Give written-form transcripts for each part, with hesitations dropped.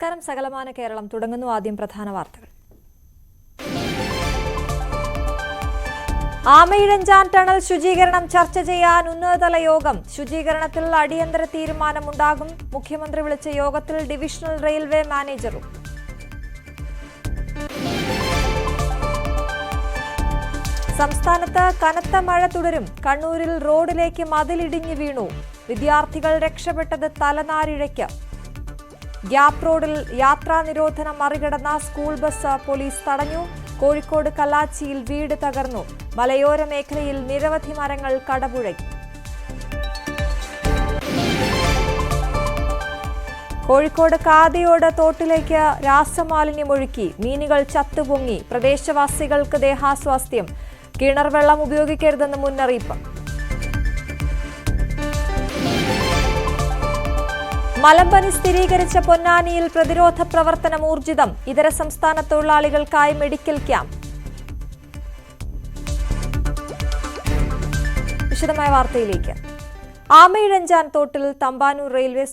നമസ്കാരം. സകലമാന കേരളം തുടങ്ങുന്നു. ആദ്യം പ്രധാന വാർത്തകൾ. ആമയിഴഞ്ചാൻ ടണൽ ശുചീകരണം ചർച്ച ചെയ്യാൻ ഉന്നതതല യോഗം. ശുചീകരണത്തിൽ അടിയന്തര തീരുമാനമുണ്ടാകും. മുഖ്യമന്ത്രി വിളിച്ച യോഗത്തിൽ ഡിവിഷണൽ റെയിൽവേ മാനേജറും. സംസ്ഥാനത്ത് കനത്ത മഴ തുടരും. കണ്ണൂരിൽ റോഡിലേക്ക് മതിലിടിഞ്ഞു വീണു. വിദ്യാർത്ഥികൾ രക്ഷപ്പെട്ടത് തലനാരിഴയ്ക്ക്. ഗ്യാപ് റോഡിൽ യാത്രാ നിരോധനം മറികടന്ന സ്കൂൾ ബസ് പോലീസ് തടഞ്ഞു. കോഴിക്കോട് കല്ലാച്ചിയിൽ വീട് തകർന്നു. മലയോര മേഖലയിൽ നിരവധി മരങ്ങൾ കടപുഴകി. കോഴിക്കോട് കാതിയോട് തോട്ടിലേക്ക് രാസമാലിന്യമൊഴുക്കി. മീനുകൾ ചത്തുപൊങ്ങി. പ്രദേശവാസികൾക്ക് ദേഹാസ്വാസ്ഥ്യം. കിണർ വെള്ളം ഉപയോഗിക്കരുതെന്ന് മുന്നറിയിപ്പ്. മലമ്പനി സ്ഥിരീകരിച്ച പൊന്നാനിയിൽ പ്രതിരോധ പ്രവർത്തനം ഊർജിതം. ഇതര സംസ്ഥാന തൊഴിലാളികൾക്കായി മെഡിക്കൽ ക്യാമ്പ്. വിശദമായ വാർത്തയിലേക്ക്. ആമയിഴഞ്ചാൻ തോട്ടിൽ തമ്പാനൂർ റെയിൽവേ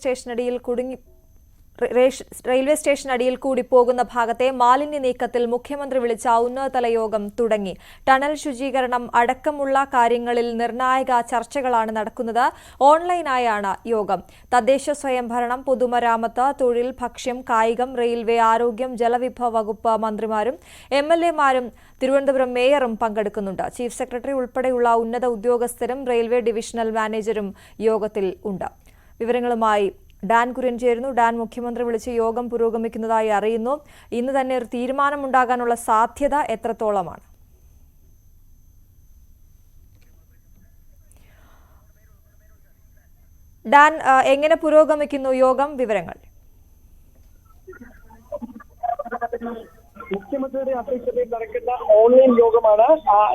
സ്റ്റേഷനടിയിൽ കൂടി പോകുന്ന ഭാഗത്തെ മാലിന്യ നീക്കത്തിൽ മുഖ്യമന്ത്രി വിളിച്ച ഉന്നതതല യോഗം തുടങ്ങി. ടണൽ ശുചീകരണം അടക്കമുള്ള കാര്യങ്ങളിൽ നിർണായക ചർച്ചകളാണ് നടക്കുന്നത്. ഓൺലൈനായാണ് യോഗം. തദ്ദേശ സ്വയംഭരണം, പൊതുമരാമത്ത്, തൊഴിൽ, ഭക്ഷ്യം, കായികം, റെയിൽവേ, ആരോഗ്യം, ജലവിഭവ വകുപ്പ് മന്ത്രിമാരും എംഎൽഎമാരും തിരുവനന്തപുരം മേയറും പങ്കെടുക്കുന്നുണ്ട്. ചീഫ് സെക്രട്ടറി ഉൾപ്പെടെയുള്ള ഉന്നത ഉദ്യോഗസ്ഥരും റെയിൽവേ ഡിവിഷണൽ മാനേജരും യോഗത്തിൽ ഉണ്ട്. വിവരങ്ങളുമായി ഡാൻ കുര്യൻ ചേരുന്നു. ഡാൻ, മുഖ്യമന്ത്രി വിളിച്ച് യോഗം പുരോഗമിക്കുന്നതായി അറിയുന്നു. ഇന്ന് തന്നെ ഒരു തീരുമാനമുണ്ടാകാനുള്ള സാധ്യത എത്രത്തോളമാണ്? ഡാൻ, എങ്ങനെ പുരോഗമിക്കുന്നു യോഗം? വിവരങ്ങൾ. മുഖ്യമന്ത്രിയുടെ അധ്യക്ഷതയിൽ നടക്കുന്ന ഓൺലൈൻ യോഗമാണ്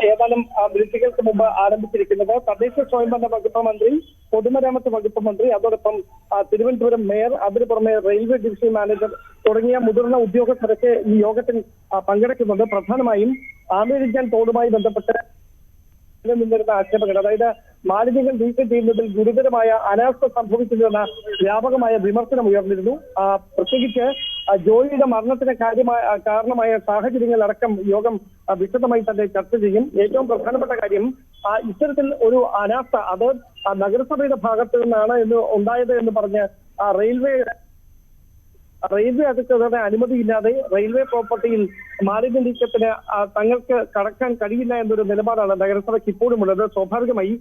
ഏതാനും മിനിറ്റുകൾക്ക് മുമ്പ് ആരംഭിച്ചിരിക്കുന്നത്. തദ്ദേശ സ്വയംഭരണ വകുപ്പ് മന്ത്രി, പൊതുമരാമത്ത് വകുപ്പ് മന്ത്രി, അതോടൊപ്പം തിരുവനന്തപുരം മേയർ, അതിനു പുറമെ റെയിൽവേ ഡിവിഷൻ മാനേജർ തുടങ്ങിയ മുതിർന്ന ഉദ്യോഗസ്ഥരൊക്കെ ഈ യോഗത്തിൽ പങ്കെടുക്കുന്നുണ്ട്. പ്രധാനമായും ആമയിഴഞ്ചാൻ തോടുമായി ബന്ധപ്പെട്ട് നിന്നിരുന്ന ആക്ഷേപങ്ങൾ, അതായത് മാലിന്യങ്ങൾ നീക്കം ചെയ്യുന്നതിൽ ഗുരുതരമായ അനാസ്ഥ സംഭവിച്ചിരുന്ന വ്യാപകമായ വിമർശനം ഉയർന്നിരുന്നു. പ്രത്യേകിച്ച് ജോയിയുടെ മരണത്തിന് കാരണമായ സാഹചര്യങ്ങളടക്കം യോഗം വിശദമായി തന്നെ ചർച്ച ചെയ്യും. ഏറ്റവും പ്രധാനപ്പെട്ട കാര്യം, ഇത്തരത്തിൽ ഒരു അനാസ്ഥ അത് നഗരസഭയുടെ ഭാഗത്തു നിന്നാണ് ഉണ്ടായത് എന്ന് പറഞ്ഞ് റെയിൽവേ അധികൃതരുടെ അനുമതിയില്ലാതെ റെയിൽവേ പ്രോപ്പർട്ടിയിൽ മാലിന്യ നീക്കത്തിന് തങ്ങൾക്ക് കടക്കാൻ കഴിയില്ല എന്നൊരു നിലപാടാണ് നഗരസഭയ്ക്ക് ഇപ്പോഴുമുള്ളത്. സ്വാഭാവികമായി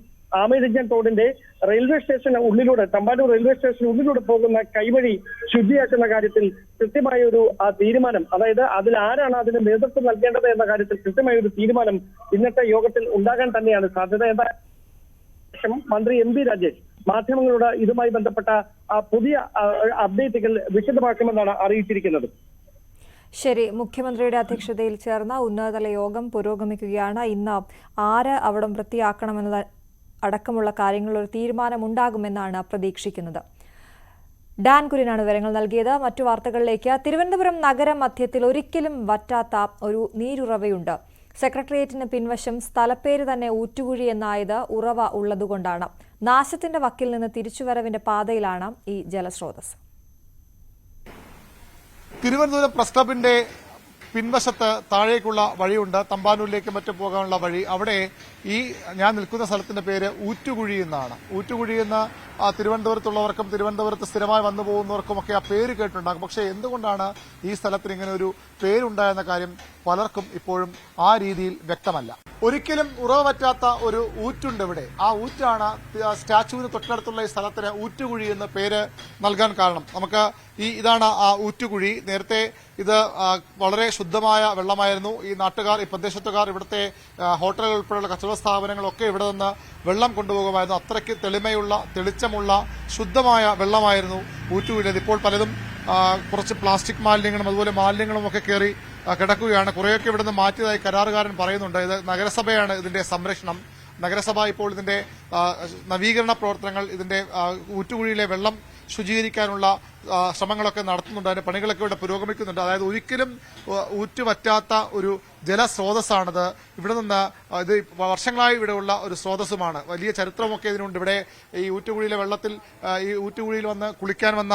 ആമയിഴഞ്ചാൻ തോടിന്റെ റെയിൽവേ സ്റ്റേഷന് ഉള്ളിലൂടെ, തമ്പാനൂർ റെയിൽവേ സ്റ്റേഷന് ഉള്ളിലൂടെ പോകുന്ന കൈവഴി ശുചിയാക്കുന്ന കാര്യത്തിൽ കൃത്യമായ ഒരു തീരുമാനം, അതായത് അതിൽ ആരാണ് അതിന് നേതൃത്വം നൽകേണ്ടത് എന്ന കാര്യത്തിൽ കൃത്യമായ ഒരു തീരുമാനം ഇന്നത്തെ യോഗത്തിൽ ഉണ്ടാകാൻ തന്നെയാണ് സാധ്യത. മന്ത്രി എം പി രാജേഷ് മാധ്യമങ്ങളോട് ഇതുമായി ബന്ധപ്പെട്ട പുതിയ അപ്ഡേറ്റുകൾ വിശദമാക്കുമെന്നാണ് അറിയിച്ചിരിക്കുന്നത്. ശരി, മുഖ്യമന്ത്രിയുടെ അധ്യക്ഷതയിൽ ചേർന്ന ഉന്നതതല യോഗം പുരോഗമിക്കുകയാണ്. ഇന്ന് ആര് അവിടം വൃത്തിയാക്കണമെന്നത് അടക്കമുള്ള കാര്യങ്ങളിൽ ഒരു തീരുമാനമുണ്ടാകുമെന്നാണ് പ്രതീക്ഷിക്കുന്നത്. ഡാൻ കുര്യനാണ് വിവരങ്ങൾ നൽകിയത്. മറ്റു വാർത്തകളിലേക്ക്. തിരുവനന്തപുരം നഗരമധ്യത്തിൽ ഒരിക്കലും വറ്റാത്ത ഒരു നീരുറവയുണ്ട്. സെക്രട്ടേറിയറ്റിന് പിൻവശം സ്ഥലപ്പേര് തന്നെ ഊറ്റുകുഴി എന്നായത് ഉറവ ഉള്ളതുകൊണ്ടാണ്. നാശത്തിന്റെ വക്കിൽ നിന്ന് തിരിച്ചുവരവിന്റെ പാതയിലാണ് ഈ ജലസ്രോതസ്. തിരുവനന്തപുരം പ്രസ് ക്ലബിന്റെ പിൻവശത്ത് താഴേക്കുള്ള വഴിയുണ്ട്, തമ്പാനൂരിലേക്ക് മറ്റും പോകാനുള്ള വഴി. അവിടെ ഈ ഞാൻ നിൽക്കുന്ന സ്ഥലത്തിന്റെ പേര് ഊറ്റുകുഴി എന്നാണ്. ഊറ്റുകുഴി എന്ന് തിരുവനന്തപുരത്തുള്ളവർക്കും തിരുവനന്തപുരത്ത് സ്ഥിരമായി വന്നു പോകുന്നവർക്കുമൊക്കെ ആ പേര് കേട്ടിട്ടുണ്ടാകും. പക്ഷേ എന്തുകൊണ്ടാണ് ഈ സ്ഥലത്തിന് ഇങ്ങനെ ഒരു പേരുണ്ടായെന്ന കാര്യം പലർക്കും ഇപ്പോഴും ആ രീതിയിൽ വ്യക്തമല്ല. ഒരിക്കലും ഉറവ പറ്റാത്ത ഒരു ഊറ്റുണ്ട് ഇവിടെ. ആ ഊറ്റാണ് സ്റ്റാച്യുവിന് തൊട്ടടുത്തുള്ള ഈ സ്ഥലത്തിന് ഊറ്റുകുഴി എന്ന് പേര് നൽകാൻ കാരണം. നമുക്ക് ഇതാണ് ആ ഊറ്റുകുഴി. നേരത്തെ ഇത് വളരെ ശുദ്ധമായ വെള്ളമായിരുന്നു. ഈ നാട്ടുകാർ, ഈ പ്രദേശത്തുകാർ, ഇവിടുത്തെ ഹോട്ടലുകൾ ഉൾപ്പെടെയുള്ള കച്ചവട സ്ഥാപനങ്ങളൊക്കെ ഇവിടെ നിന്ന് വെള്ളം കൊണ്ടുപോകുമായിരുന്നു. അത്രയ്ക്ക് തെളിമയുള്ള, തെളിച്ചമുള്ള, ശുദ്ധമായ വെള്ളമായിരുന്നു ഊറ്റുകുഴിയത്. ഇപ്പോൾ പലതും കുറച്ച് പ്ലാസ്റ്റിക് മാലിന്യങ്ങളും അതുപോലെ മാലിന്യങ്ങളും ഒക്കെ കയറി കിടക്കുകയാണ്. കുറേയൊക്കെ ഇവിടുന്ന് മാറ്റിയതായി കരാറുകാരൻ പറയുന്നുണ്ട്. ഇത് നഗരസഭയാണ് ഇതിന്റെ സംരക്ഷണം. നഗരസഭ ഇപ്പോൾ ഇതിന്റെ നവീകരണ പ്രവർത്തനങ്ങൾ, ഇതിന്റെ ഊറ്റുകുഴിയിലെ വെള്ളം ശുചീകരിക്കാനുള്ള ശ്രമങ്ങളൊക്കെ നടത്തുന്നുണ്ട്. അതിന്റെ പണികളൊക്കെ ഇവിടെ പുരോഗമിക്കുന്നുണ്ട്. അതായത് ഒരിക്കലും ഊറ്റുപറ്റാത്ത ഒരു ജലസ്രോതസ്സാണിത്. ഇവിടെ നിന്ന് ഇത് വർഷങ്ങളായി ഇവിടെയുള്ള ഒരു സ്രോതസ്സുമാണ്. വലിയ ചരിത്രമൊക്കെ ഇതിനുണ്ട്. ഇവിടെ ഈ ഊറ്റുകുഴിയിലെ വെള്ളത്തിൽ ഈ ഊറ്റുകുഴിയിൽ വന്ന് കുളിക്കാൻ വന്ന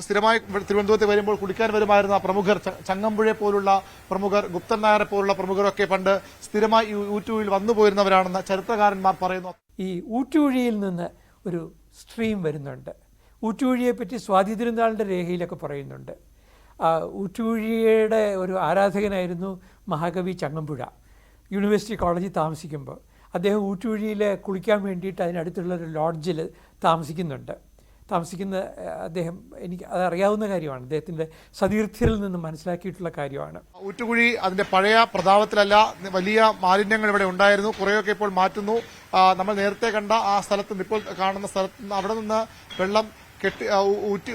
സ്ഥിരമായി തിരുവനന്തപുരത്ത് വരുമ്പോൾ കുളിക്കാൻ വരുമായിരുന്ന പ്രമുഖർ, ചങ്ങമ്പുഴയെ പോലുള്ള പ്രമുഖർ, ഗുപ്തൻ നായരെ പോലുള്ള പ്രമുഖരൊക്കെ പണ്ട് സ്ഥിരമായി ഈ ഊറ്റുകുഴിയിൽ വന്നു പോയിരുന്നവരാണെന്ന് ചരിത്രകാരന്മാർ പറയുന്നു. ഈ ഊറ്റുകുഴിയിൽ നിന്ന് ഒരു സ്ട്രീം വരുന്നുണ്ട്. ഊറ്റുകുഴിയെപ്പറ്റി സ്വാതി തിരുനാളിൻ്റെ രേഖയിലൊക്കെ പറയുന്നുണ്ട്. ഊറ്റുകുഴിയുടെ ഒരു ആരാധകനായിരുന്നു മഹാകവി ചങ്ങമ്പുഴ. യൂണിവേഴ്സിറ്റി കോളേജിൽ താമസിക്കുമ്പോൾ അദ്ദേഹം ഊറ്റുകുഴിയിൽ കുളിക്കാൻ വേണ്ടിയിട്ട് അതിനടുത്തുള്ളൊരു ലോഡ്ജിൽ താമസിക്കുന്ന അദ്ദേഹം, എനിക്ക് അതറിയാവുന്ന കാര്യമാണ്, അദ്ദേഹത്തിൻ്റെ സതീർത്ഥ്യത്തിൽ നിന്ന് മനസ്സിലാക്കിയിട്ടുള്ള കാര്യമാണ്. ഊറ്റുകുഴി അതിന്റെ പഴയ പ്രതാപത്തിലല്ല, വലിയ മാലിന്യങ്ങൾ ഇവിടെ ഉണ്ടായിരുന്നു. കുറേയൊക്കെ ഇപ്പോൾ മാറ്റുന്നു. നമ്മൾ നേരത്തെ കണ്ട ആ സ്ഥലത്ത്, ഇപ്പോൾ കാണുന്ന സ്ഥലത്ത് അവിടെ നിന്ന് വെള്ളം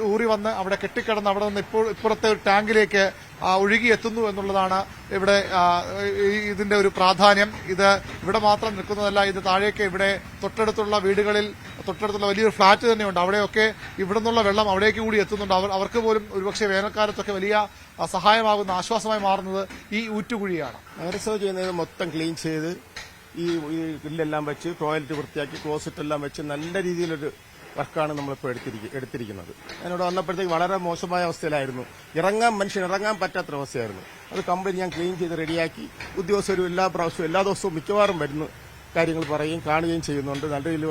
ഊറി വന്ന് അവിടെ കെട്ടിക്കിടന്ന് അവിടെ നിന്ന് ഇപ്പുറത്തെ ഒരു ടാങ്കിലേക്ക് ഒഴുകിയെത്തുന്നു എന്നുള്ളതാണ് ഇവിടെ ഇതിന്റെ ഒരു പ്രാധാന്യം. ഇത് ഇവിടെ മാത്രം നിൽക്കുന്നതല്ല, ഇത് താഴേക്ക് ഇവിടെ തൊട്ടടുത്തുള്ള വീടുകളിൽ, തൊട്ടടുത്തുള്ള വലിയൊരു ഫ്ളാറ്റ് തന്നെയുണ്ട്. അവിടെയൊക്കെ ഇവിടെ നിന്നുള്ള വെള്ളം അവിടേക്ക് കൂടി എത്തുന്നുണ്ട്. അവർക്ക് പോലും ഒരുപക്ഷെ വേനൽക്കാലത്തൊക്കെ വലിയ സഹായമാകുന്ന, ആശ്വാസമായി മാറുന്നത് ഈ ഊറ്റുകുഴിയാണ്. നഗരസഭ ചെയ്യുന്നത് മൊത്തം ക്ലീൻ ചെയ്ത് ഈ ഗ്രില്ലെല്ലാം വെച്ച് ടോയ്ലറ്റ് വൃത്തിയാക്കി ക്ലോസറ്റ് എല്ലാം വെച്ച് നല്ല രീതിയിലൊരു വർക്കാണ് നമ്മളിപ്പോൾ എടുത്തിരിക്കുന്നത്. അതിനോട് വന്നപ്പോഴത്തേക്ക് വളരെ മോശമായ അവസ്ഥയിലായിരുന്നു. മനുഷ്യൻ ഇറങ്ങാൻ പറ്റാത്തൊരവസ്ഥയായിരുന്നു. അത് കംപ്ലീറ്റ് ഞാൻ ക്ലീൻ ചെയ്ത് റെഡിയാക്കി. ഉദ്യോഗസ്ഥരും എല്ലാ ദിവസവും മിക്കവാറും വരുന്ന കാര്യങ്ങൾ പറയുകയും കാണുകയും ചെയ്യുന്നുണ്ട്. നല്ല രീതിയിൽ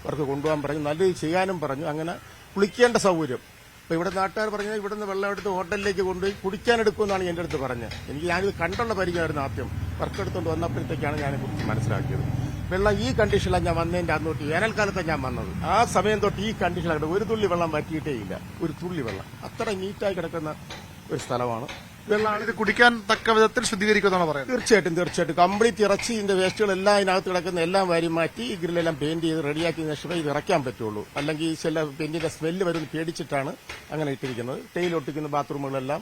വർക്ക് കൊണ്ടുപോകാൻ പറഞ്ഞു, നല്ല രീതിയിൽ ചെയ്യാനും പറഞ്ഞു. അങ്ങനെ കുളിക്കേണ്ട സൗകര്യം അപ്പോൾ ഇവിടെ നാട്ടുകാർ പറഞ്ഞാൽ ഇവിടുന്ന് വെള്ളം എടുത്ത് ഹോട്ടലിലേക്ക് കൊണ്ടുപോയി കുടിക്കാനെടുക്കുമെന്നാണ് എൻ്റെ അടുത്ത് പറഞ്ഞത്. ഞാനിത് കണ്ടുള്ള പരിചയമായിരുന്നു. ആദ്യം വർക്ക് എടുത്തുകൊണ്ട് വന്നപ്പോഴത്തേക്കാണ് ഞാനെക്കുറിച്ച് മനസ്സിലാക്കിയത്. വെള്ളം ഈ കണ്ടീഷനിലാണ് ഞാൻ വന്നതിൻ്റെ അന്നോട്ട്, വേനൽക്കാലത്താണ് ഞാൻ വന്നത്. ആ സമയം തൊട്ട് ഈ കണ്ടീഷനിലാണ് ഒരു തുള്ളി വെള്ളം വറ്റിയിട്ടേ ഇല്ല. ഒരു തുള്ളി വെള്ളം അത്ര നീറ്റായി കിടക്കുന്ന ഒരു സ്ഥലമാണ്. വെള്ളം ഇത് കുടിക്കാൻ തക്ക വിധത്തിൽ ശുദ്ധീകരിക്കുമെന്നാണ് പറയുന്നത്. തീർച്ചയായിട്ടും കംപ്ലീറ്റ് ഇറച്ചി ഇതിന്റെ വേസ്റ്റുകളെല്ലാം അതിനകത്ത് കിടക്കുന്ന എല്ലാം വാരി മാറ്റി ഈ ഗ്രില്ലെല്ലാം പെയിന്റ് ചെയ്ത് റെഡിയാക്കിയതിനു ശേഷമേ ഇത് ഇറക്കാൻ പറ്റുള്ളൂ. അല്ലെങ്കിൽ ചില പെയിന്റിന്റെ സ്മെല്ല് വരുന്ന പേടിച്ചിട്ടാണ് അങ്ങനെ ഇട്ടിരിക്കുന്നത്. ടൈൽ ഒട്ടിക്കുന്ന ബാത്റൂമുകളെല്ലാം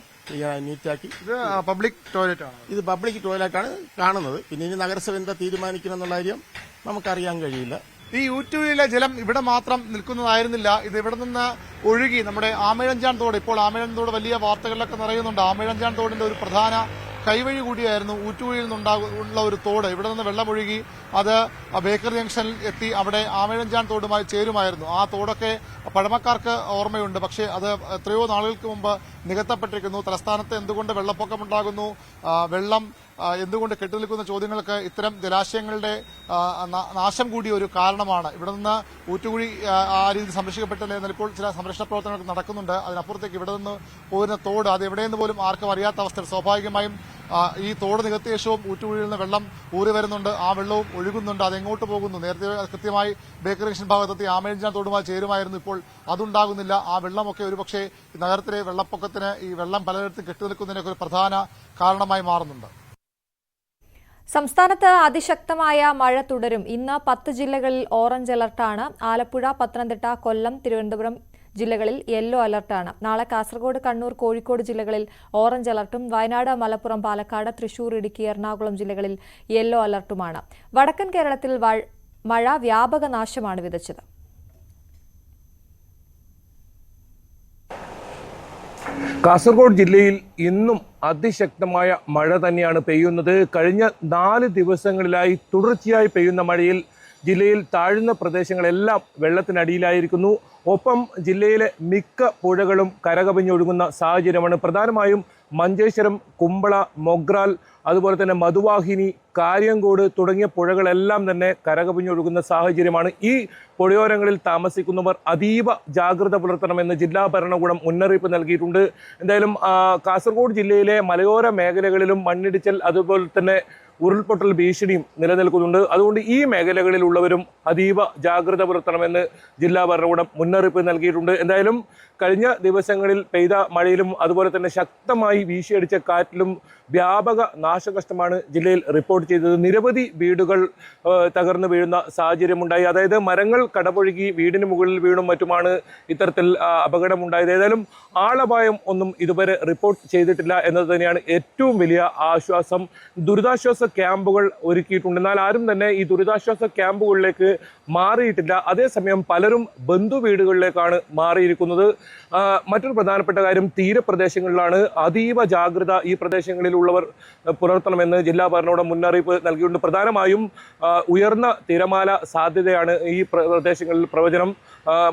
നീറ്റാക്കി. ഇത് പബ്ലിക് ടോയ്ലറ്റ് ആണ്. ഇത് പബ്ലിക് ടോയ്ലറ്റാണ് കാണുന്നത്. പിന്നെ ഇനി നഗരസഭ എന്താ തീരുമാനിക്കണമെന്നുള്ള കാര്യം നമുക്കറിയാൻ കഴിയില്ല. ഈ ഊറ്റുകുഴിയിലെ ജലം ഇവിടെ മാത്രം നിൽക്കുന്നതായിരുന്നില്ല. ഇത് ഇവിടെ നിന്ന് ഒഴുകി നമ്മുടെ ആമയിഴഞ്ചാൻ തോട്, ഇപ്പോൾ ആമയിഴഞ്ചാൻ തോട് വലിയ വാർത്തകളിലൊക്കെ നിറയുന്നുണ്ട്. ആമയിഴഞ്ചാൻ തോടിന്റെ ഒരു പ്രധാന കൈവഴി കൂടിയായിരുന്നു ഊറ്റുകുഴിയിൽ നിന്നുണ്ടാകുന്ന ഒരു തോട്. ഇവിടെ നിന്ന് വെള്ളമൊഴുകി അത് ബേക്കർ ജംഗ്ഷനിൽ എത്തി അവിടെ ആമയിഴഞ്ചാൻ തോടുമായി ചേരുമായിരുന്നു. ആ തോടൊക്കെ പഴമക്കാർക്ക് ഓർമ്മയുണ്ട്. പക്ഷേ അത് എത്രയോ നാളുകൾക്ക് മുമ്പ് നികത്തപ്പെട്ടിരിക്കുന്നു. തലസ്ഥാനത്ത് എന്തുകൊണ്ട് വെള്ളപ്പൊക്കമുണ്ടാകുന്നു, വെള്ളം എന്തുകൊണ്ട് കെട്ടിനിൽക്കുന്ന ചോദ്യങ്ങൾക്ക് ഇത്തരം ജലാശയങ്ങളുടെ നാശം കൂടി ഒരു കാരണമാണ്. ഇവിടെ നിന്ന് ഊറ്റുകുഴി ആ രീതിയിൽ സംരക്ഷിക്കപ്പെട്ടില്ല എന്നാൽ ഇപ്പോൾ ചില സംരക്ഷണ പ്രവർത്തനങ്ങൾ നടക്കുന്നുണ്ട്. അതിനപ്പുറത്തേക്ക് ഇവിടെ നിന്ന് പോരുന്ന തോട് അത് എവിടെയെന്ന് പോലും ആർക്കും അറിയാത്ത അവസ്ഥയിൽ സ്വാഭാവികമായും ഈ തോട് നികത്തിയ ശേഷവും ഊറ്റുകുഴിയിൽ നിന്ന് വെള്ളം ഊറി വരുന്നുണ്ട്. ആ വെള്ളവും ഒഴുകുന്നുണ്ട്. അതെങ്ങോട്ട് പോകുന്നു? നേരത്തെ കൃത്യമായി ബേക്കർ ജംഗ്ഷൻ ഭാഗത്തെത്തി ആമയിഴഞ്ചാൻ തോടുമായി ചേരുമായിരുന്നു. ഇപ്പോൾ അതുണ്ടാകുന്നില്ല. ആ വെള്ളമൊക്കെ ഒരുപക്ഷെ നഗരത്തിലെ വെള്ളപ്പൊക്കത്തിന്, ഈ വെള്ളം പലയിടത്തും കെട്ടിനിൽക്കുന്നതിനൊക്കെ ഒരു പ്രധാന കാരണമായി മാറുന്നുണ്ട്. സംസ്ഥാനത്ത് അതിശക്തമായ മഴ തുടരും. ഇന്ന് 10 ജില്ലകളിൽ ഓറഞ്ച് അലർട്ടാണ്. ആലപ്പുഴ, പത്തനംതിട്ട, കൊല്ലം, തിരുവനന്തപുരം ജില്ലകളിൽ യെല്ലോ അലർട്ടാണ്. നാളെ കാസർഗോഡ്, കണ്ണൂർ, കോഴിക്കോട് ജില്ലകളിൽ ഓറഞ്ച് അലർട്ടും വയനാട്, മലപ്പുറം, പാലക്കാട്, തൃശൂർ, ഇടുക്കി, എറണാകുളം ജില്ലകളിൽ യെല്ലോ അലർട്ടുമാണ്. വടക്കൻ കേരളത്തിൽ മഴ വ്യാപക നാശമാണ് വിതച്ചത്. കാസർഗോഡ് ജില്ലയിൽ ഇന്നും അതിശക്തമായ മഴ തന്നെയാണ് പെയ്യുന്നത്. കഴിഞ്ഞ 4 ദിവസങ്ങളിലായി തുടർച്ചയായി പെയ്യുന്ന മഴയിൽ ജില്ലയിൽ താഴ്ന്ന പ്രദേശങ്ങളെല്ലാം വെള്ളത്തിനടിയിലായിരിക്കുന്നു. ഒപ്പം ജില്ലയിലെ മിക്ക പുഴകളും കരകവിഞ്ഞൊഴുകുന്ന സാഹചര്യമാണ്. പ്രധാനമായും മഞ്ചേശ്വരം, കുമ്പള, മൊഗ്രാൽ, അതുപോലെ തന്നെ മധുവാഹിനി, കാര്യങ്കോട് തുടങ്ങിയ പുഴകളെല്ലാം തന്നെ കരകവിഞ്ഞൊഴുകുന്ന സാഹചര്യമാണ്. ഈ പുഴയോരങ്ങളിൽ താമസിക്കുന്നവർ അതീവ ജാഗ്രത പുലർത്തണമെന്ന് ജില്ലാ ഭരണകൂടം മുന്നറിയിപ്പ് നൽകിയിട്ടുണ്ട്. എന്തായാലും കാസർഗോഡ് ജില്ലയിലെ മലയോര മേഖലകളിലും മണ്ണിടിച്ചൽ അതുപോലെ തന്നെ ഉരുൾപൊട്ടൽ ഭീഷണിയും നിലനിൽക്കുന്നുണ്ട്. അതുകൊണ്ട് ഈ മേഖലകളിലുള്ളവരും അതീവ ജാഗ്രത പുലർത്തണമെന്ന് ജില്ലാ ഭരണകൂടം മുന്നറിയിപ്പ് നൽകിയിട്ടുണ്ട്. എന്തായാലും കഴിഞ്ഞ ദിവസങ്ങളിൽ പെയ്ത മഴയിലും അതുപോലെ തന്നെ ശക്തമായി വീശിയടിച്ച കാറ്റിലും വ്യാപക നാശനഷ്ടമാണ് ജില്ലയിൽ റിപ്പോർട്ട് റിപ്പോർട്ട് ചെയ്തത് നിരവധി വീടുകൾ തകർന്നു വീഴുന്ന സാഹചര്യമുണ്ടായി. അതായത് മരങ്ങൾ കടപൊഴുകി വീടിന് മുകളിൽ വീണും മറ്റുമാണ് ഇത്തരത്തിൽ അപകടമുണ്ടായത്. ഏതായാലും ആളപായം ഒന്നും ഇതുവരെ റിപ്പോർട്ട് ചെയ്തിട്ടില്ല എന്നത് തന്നെയാണ് ഏറ്റവും വലിയ ആശ്വാസം. ദുരിതാശ്വാസ ക്യാമ്പുകൾ ഒരുക്കിയിട്ടുണ്ട്, എന്നാൽ ആരും തന്നെ ഈ ദുരിതാശ്വാസ ക്യാമ്പുകളിലേക്ക് മാറിയിട്ടില്ല. അതേസമയം പലരും ബന്ധു വീടുകളിലേക്കാണ് മാറിയിരിക്കുന്നത്. മറ്റൊരു പ്രധാനപ്പെട്ട കാര്യം, തീരപ്രദേശങ്ങളിലാണ് അതീവ ജാഗ്രത ഈ പ്രദേശങ്ങളിലുള്ളവർ പുലർത്തണമെന്ന് ജില്ലാ ഭരണകൂടം മുന്നറിയിപ്പ് നൽകിയിട്ടുണ്ട്. പ്രധാനമായും ഉയർന്ന തിരമാല സാധ്യതയാണ് ഈ പ്രദേശങ്ങളിൽ പ്രവചനം.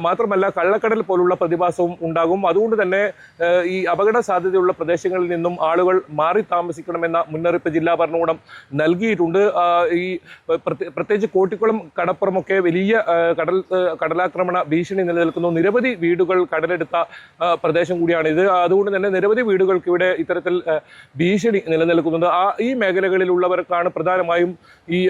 മാത്രമല്ല കള്ളക്കടൽ പോലുള്ള പ്രതിഭാസവും ഉണ്ടാകും. അതുകൊണ്ട് തന്നെ ഈ അപകട സാധ്യതയുള്ള പ്രദേശങ്ങളിൽ നിന്നും ആളുകൾ മാറി താമസിക്കണമെന്ന മുന്നറിയിപ്പ് ജില്ലാ ഭരണകൂടം നൽകിയിട്ടുണ്ട്. ഈ പ്രത്യേകിച്ച് കോട്ടിക്കുളം കടപ്പുറമൊക്കെ വലിയ കടലാക്രമണ ഭീഷണി നിലനിൽക്കുന്നു. നിരവധി വീടുകൾ കടലെടുത്ത പ്രദേശം കൂടിയാണ് ഇത്. അതുകൊണ്ട് തന്നെ നിരവധി വീടുകൾക്ക് ഇവിടെ ഇത്തരത്തിൽ ഭീഷണി നിലനിൽക്കുന്നുണ്ട്. ഈ മേഖലകളിലുള്ളവർക്കാണ് പ്രധാനമായും ഈ